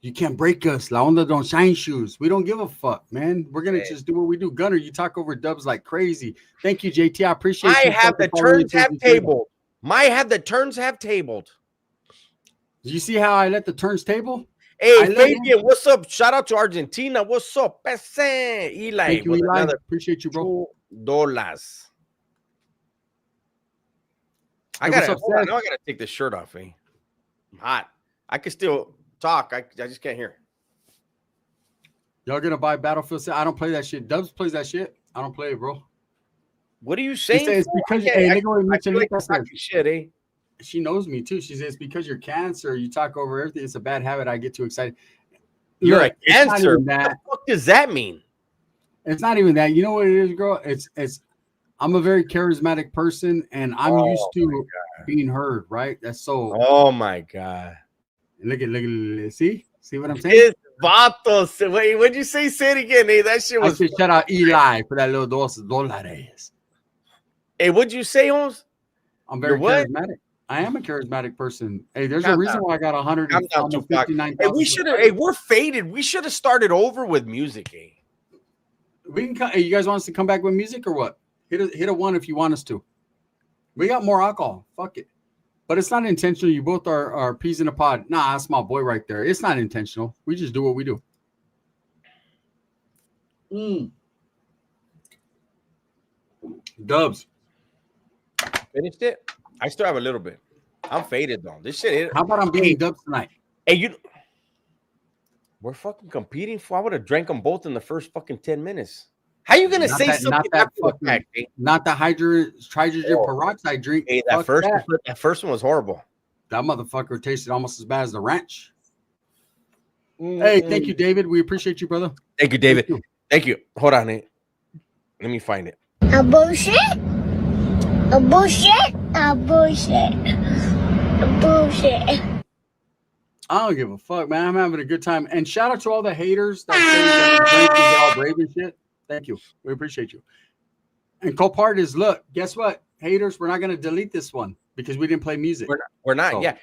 You can't break us. La Onda don't shine shoes. We don't give a fuck, man. We're going to just do what we do. Gunner, you talk over Dubs like crazy. Thank you, JT. I appreciate it. The turns have tabled. The turns have tabled. Do you see how I let the turns table? Hey, Fabian, what's up? Shout out to Argentina. What's up? Eli. Thank you, Eli. Appreciate you, bro. $2. I gotta take this shirt off, eh? I'm hot. I can still talk. I just can't hear. Y'all gonna buy Battlefield? I don't play that shit. Dubs plays that shit. I don't play it, bro. What are you saying? It's because shit, eh? She knows me too. She says because you're cancer, you talk over everything. It's a bad habit. I get too excited. You're a cancer. What the fuck does that mean? It's not even that. You know what it is, girl? It's I'm a very charismatic person, and I'm used Oh to being heard. Right? That's so. oh my god. Look. See what I'm saying? This vato. Wait, what'd you say? Say it again. Hey, that shit I was. said, shout out Eli for that little $2. Hey, what'd you say, Holmes? I'm very what? charismatic. I am a charismatic person. Hey, there's Calm a reason down. why I got 100 Calm down, almost Tupac. 59,000. Hey, we should have. Hey, we're faded. We should have started over with music. Eh? We can. Hey, you guys want us to come back with music or what? Hit a one if you want us to. We got more alcohol. Fuck it. But it's not intentional. You both are peas in a pod. Nah, that's my boy right there. It's not intentional. We just do what we do. Dubs. Finished it? I still have a little bit. I'm faded though. This shit. How about I'm beating Dubs tonight? Hey, we're fucking competing for. I would have drank them both in the first fucking 10 minutes. How you gonna say something after the fact, eh? Not the hydrogen peroxide drink. Hey, that first one was horrible. That motherfucker tasted almost as bad as the ranch. Hey, thank you, David. We appreciate you, brother. Thank you, David. Thank you. Hold on, eh? Let me find it. A bullshit. A bullshit. A bullshit. A bullshit. I don't give a fuck, man. I'm having a good time. And shout out to all the haters that say that get all brave and shit. Thank you. We appreciate you. And Copart is, look, guess what? Haters, we're not going to delete this one because we didn't play music. We're not, yeah.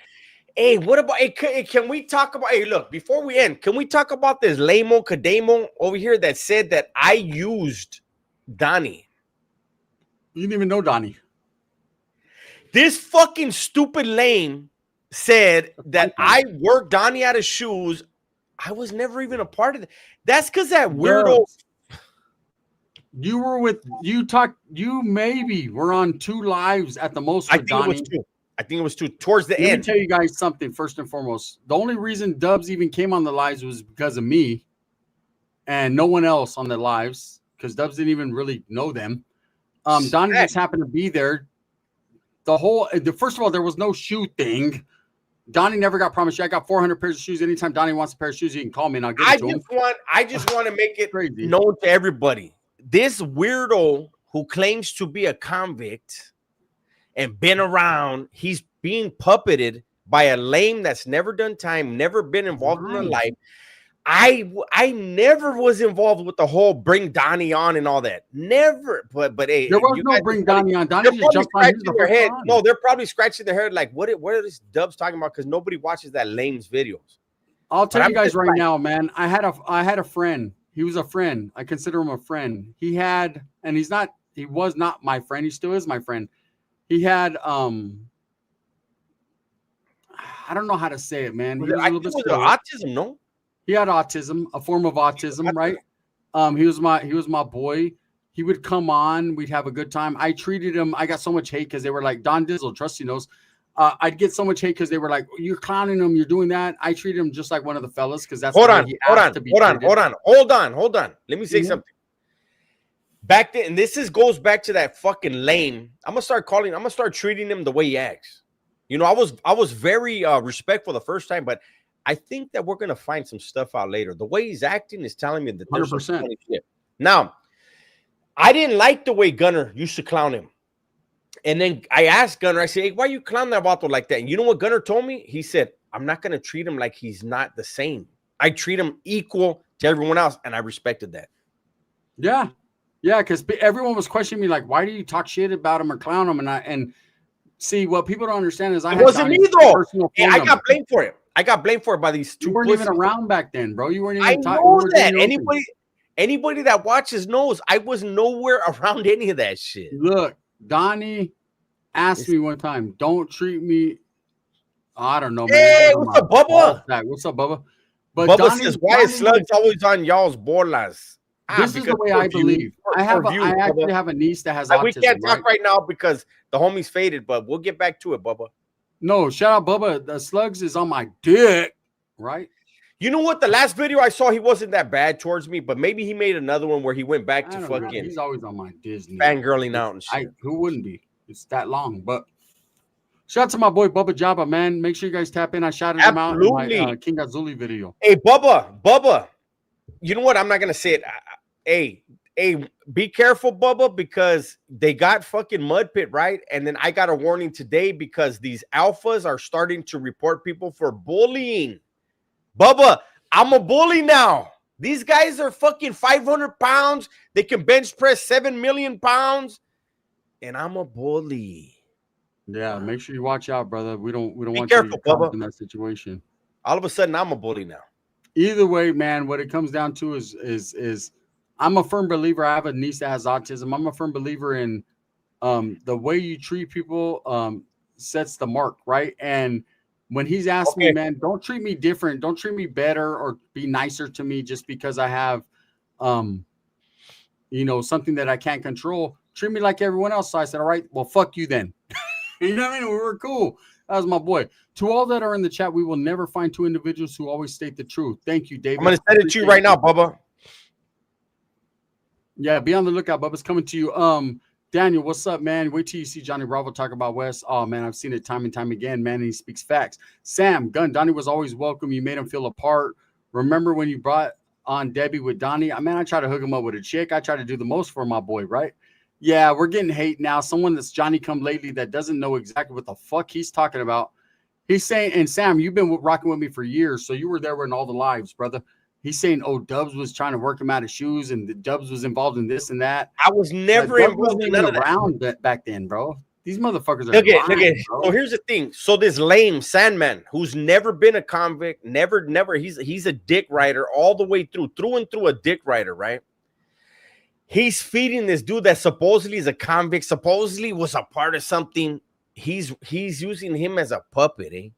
Hey, what about, can we talk about, hey, look, before we end, can we talk about this Lamo Cademo over here that said that I used Donnie? You didn't even know Donnie. This fucking stupid lame said that I worked Donnie out of shoes. I was never even a part of it. That's because that weirdo. You were with, you maybe were on 2 lives at the most with Donnie. I think it was 2 towards the end. Let me tell you guys something first and foremost. The only reason Dubs even came on the lives was because of me and no one else on the lives because Dubs didn't even really know them. Donnie just happened to be there. First of all, there was no shoe thing. Donnie never got promised. I got 400 pairs of shoes. Anytime Donnie wants a pair of shoes, he can call me and I'll give it to him. I just want to make it known to everybody. This weirdo who claims to be a convict and been around, he's being puppeted by a lame that's never done time, never been involved in their life. I never was involved with the whole bring Donnie on and all that. Never. But hey, there was no bring Donnie on. Donnie just jumped on their head. No, they're probably scratching their head like, what are these Dubs talking about? Because nobody watches that lame's videos. I'll tell you guys right now, man. I had a friend. He was a friend. I consider him a friend. He was not my friend. He still is my friend. He had I don't know how to say it, man. He was autism, no? He had autism, a form of autism, right? He was my boy. He would come on, we'd have a good time. I treated him, I got so much hate because they were like, Don Dizzle, Trusty knows. I'd get so much hate because they were like, you're clowning him, you're doing that. I treated him just like one of the fellas because that's hold on. Let me say something. Back then, and this goes back to that fucking lame. I'm gonna start treating him the way he acts. You know, I was very respectful the first time, but I think that we're gonna find some stuff out later. The way he's acting is telling me that there's 100%. Some shit. Now, I didn't like the way Gunner used to clown him. And then I asked Gunner, I said, hey, why are you clowning that vato like that? And you know what Gunner told me? He said, I'm not gonna treat him like he's not the same. I treat him equal to everyone else, and I respected that. Yeah. Yeah, because everyone was questioning me, like, why do you talk shit about him or clown him? And see, what people don't understand is it wasn't me, though. Hey, I got blamed for it. I got blamed for it by these 2 You weren't even around back then, bro. You weren't even talking. I know that. Anybody that watches knows I was nowhere around any of that shit. Look, Donnie asked me one time, don't treat me. I don't know, man. Hey, what's up, Bubba? What's up, Bubba? But Bubba says, why is Slugs always on y'all's bolas? This is the way I believe. I actually have a niece that has autism. We can't talk right now because the homie's faded, but we'll get back to it, Bubba. No, shout out, Bubba. The Slugs is on my dick, right? You know what? The last video I saw, he wasn't that bad towards me, but maybe he made another one where he went back to fucking. He's always on my Disney. Fangirling out and shit. Who wouldn't be? It's that long. But shout out to my boy Bubba Jabba, man. Make sure you guys tap in. I shouted him out in my King Azuli video. Hey, Bubba. You know what? I'm not gonna say it. Hey, Hey, be careful, Bubba, because they got fucking mud pit, right? And then I got a warning today because these alphas are starting to report people for bullying. Bubba, I'm a bully now. These guys are fucking 500 pounds. They can bench press 7 million pounds. And I'm a bully. Yeah, make sure you watch out, brother. We don't want you careful, to get caught Bubba. up in that situation. All of a sudden, I'm a bully now. Either way, man, what it comes down to is I'm a firm believer. I have a niece that has autism. I'm a firm believer in the way you treat people sets the mark, right? And when he's asked me, man, don't treat me different, don't treat me better or be nicer to me just because I have something that I can't control. Treat me like everyone else. So I said, all right, well, fuck you then. You know what I mean? We were cool. That was my boy. To all that are in the chat, we will never find two individuals who always state the truth. Thank you, David. I'm going to send it to you right now, Bubba. Yeah, be on the lookout, Bubba's coming to you. Daniel, what's up, man? Wait till you see Johnny Bravo talk about Wes. Oh, man, I've seen it time and time again, man, and he speaks facts. Sam, Donnie was always welcome. You made him feel apart. Remember when you brought on Debbie with Donnie? I try to hook him up with a chick. I try to do the most for my boy, right? Yeah, we're getting hate now. Someone that's Johnny come lately that doesn't know exactly what the fuck he's talking about. He's saying, and Sam, you've been rocking with me for years, so you were there in all the lives, brother. He's saying, oh, Dubs was trying to work him out of shoes, and the Dubs was involved in this and that. I was never involved in none of around that back then, bro. These motherfuckers are lying, bro. So here's the thing. So this lame Sandman, who's never been a convict, never, he's a dick rider all the way through and through a dick rider, right? He's feeding this dude that supposedly is a convict, supposedly was a part of something. He's using him as a puppet, eh?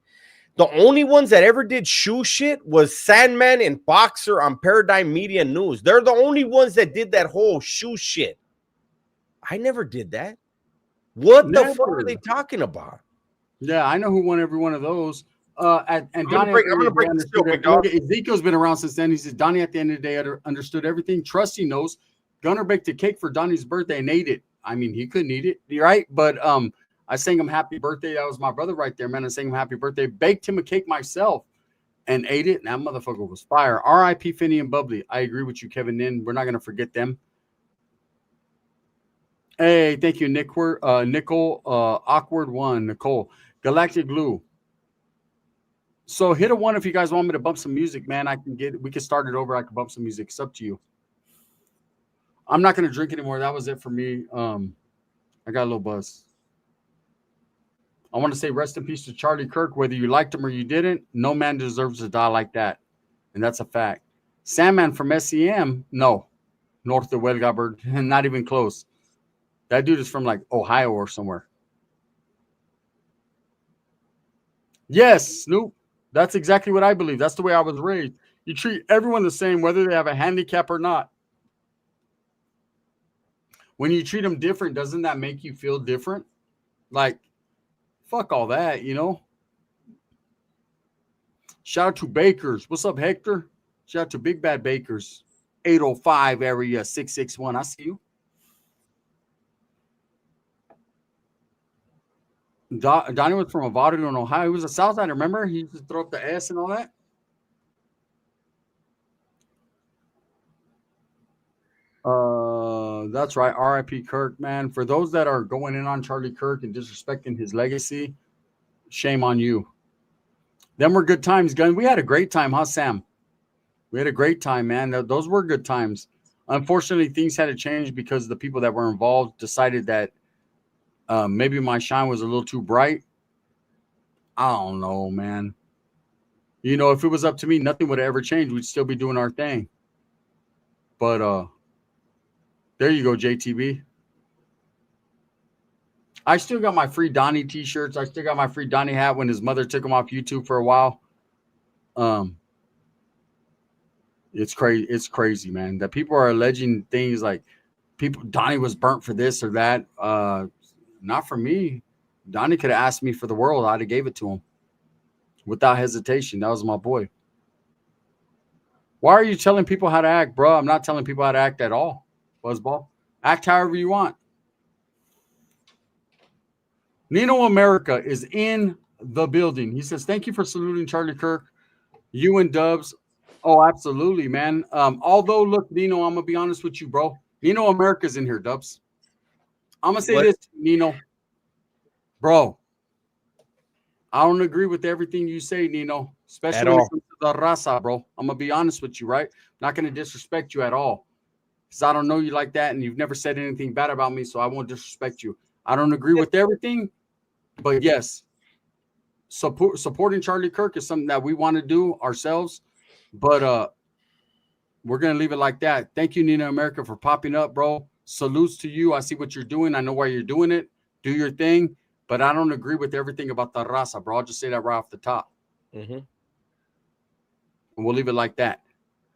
The only ones that ever did shoe shit was Sandman and Boxer on Paradigm Media News. They're the only ones that did that whole shoe shit. I never did that. What the fuck are they talking about? Yeah, I know who won every one of those. And Donnie, I'm gonna break this real quick, Ezekiel's been around since then. He said Donnie at the end of the day understood everything. Trusty knows. Gunner baked a cake for Donnie's birthday and ate it. I mean, he couldn't eat it, right? But I sang him happy birthday. That was my brother right there, man. I sang him happy birthday. Baked him a cake myself and ate it. And that motherfucker was fire. R.I.P. Finney and Bubbly. I agree with you, Kevin Nin. We're not going to forget them. Hey, thank you, Nicole. Awkward one, Nicole. Galactic Glue. So hit a one if you guys want me to bump some music, man. We can start it over. I can bump some music. It's up to you. I'm not going to drink anymore. That was it for me. I got a little buzz. I want to say rest in peace to Charlie Kirk. Whether you liked him or you didn't, no man deserves to die like that. And that's a fact. Sandman from SEM, no. North of Welgabert, not even close. That dude is from like Ohio or somewhere. Yes, Snoop. That's exactly what I believe. That's the way I was raised. You treat everyone the same, whether they have a handicap or not. When you treat them different, doesn't that make you feel different? Like, fuck all that, you know? Shout out to Bakers. What's up, Hector? Shout out to Big Bad Bakers. 805 area 661. I see you. Donnie was from Vaudeville in Ohio. He was a Southsider, remember? He used to throw up the S and all that. That's right. R.I.P. Kirk, man. For those that are going in on Charlie Kirk and disrespecting his legacy, shame on you. Them were good times, Gun. We had a great time, huh, Sam? We had a great time, man. Those were good times. Unfortunately, things had to change because the people that were involved decided that maybe my shine was a little too bright. I don't know, man. You know, if it was up to me, nothing would have ever changed. We'd still be doing our thing. But there you go, JTB. I still got my free Donnie t-shirts. I still got my free Donnie hat when his mother took him off YouTube for a while. It's crazy. It's crazy, man. That people are alleging things like Donnie was burnt for this or that. Not for me. Donnie could have asked me for the world. I'd have gave it to him without hesitation. That was my boy. Why are you telling people how to act, bro? I'm not telling people how to act at all. Buzzball. Act however you want. Nino America is in the building. He says, thank you for saluting Charlie Kirk. You and Dubs. Oh, absolutely, man. Although, look, Nino, I'm going to be honest with you, bro. Nino America's in here, Dubs. I'm gonna say What? this, Nino. Bro, I don't agree with everything you say, Nino, especially At when it all. comes to the raza, bro. I'm gonna be honest with you, right? Not gonna disrespect you at all. Because I don't know you like that, and you've never said anything bad about me, so I won't disrespect you. I don't agree with everything, but yes, supporting Charlie Kirk is something that we want to do ourselves. But we're gonna leave it like that. Thank you, Nina America, for popping up, bro. Salutes to you. I see what you're doing. I know why you're doing it. Do your thing. But I don't agree with everything about the raza, bro. I'll just say that right off the top. Mm-hmm. And we'll leave it like that.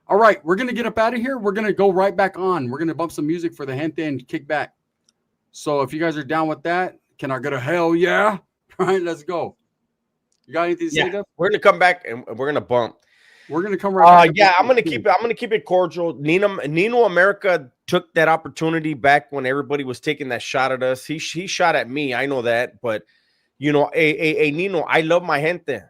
All right, we're gonna get up out of here. We're gonna go right back on. We're gonna bump some music for the gente and kick back. So if you guys are down with that, can I get a hell yeah? All right, let's go. You got anything to say, Dub? We're gonna come back and we're gonna bump. We're gonna come right back. Yeah, I'm gonna keep it cordial. Nino America took that opportunity back when everybody was taking that shot at us. He shot at me. I know that, but you know, Nino, I love my gente.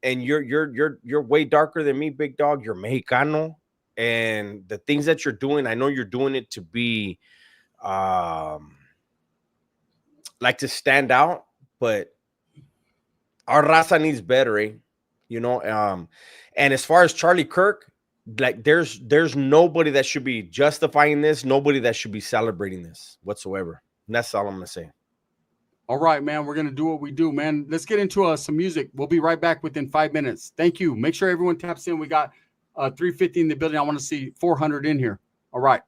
And you're way darker than me, big dog. You're Mexicano, and the things that you're doing, I know you're doing it to be, like to stand out. But our raza needs better, eh? You know, and as far as Charlie Kirk, like there's nobody that should be justifying this, nobody that should be celebrating this whatsoever. And that's all I'm gonna say. All right, man. We're gonna do what we do, man. Let's get into some music. We'll be right back within 5 minutes. Thank you. Make sure everyone taps in. We got 350 in the building. I want to see 400 in here. All right.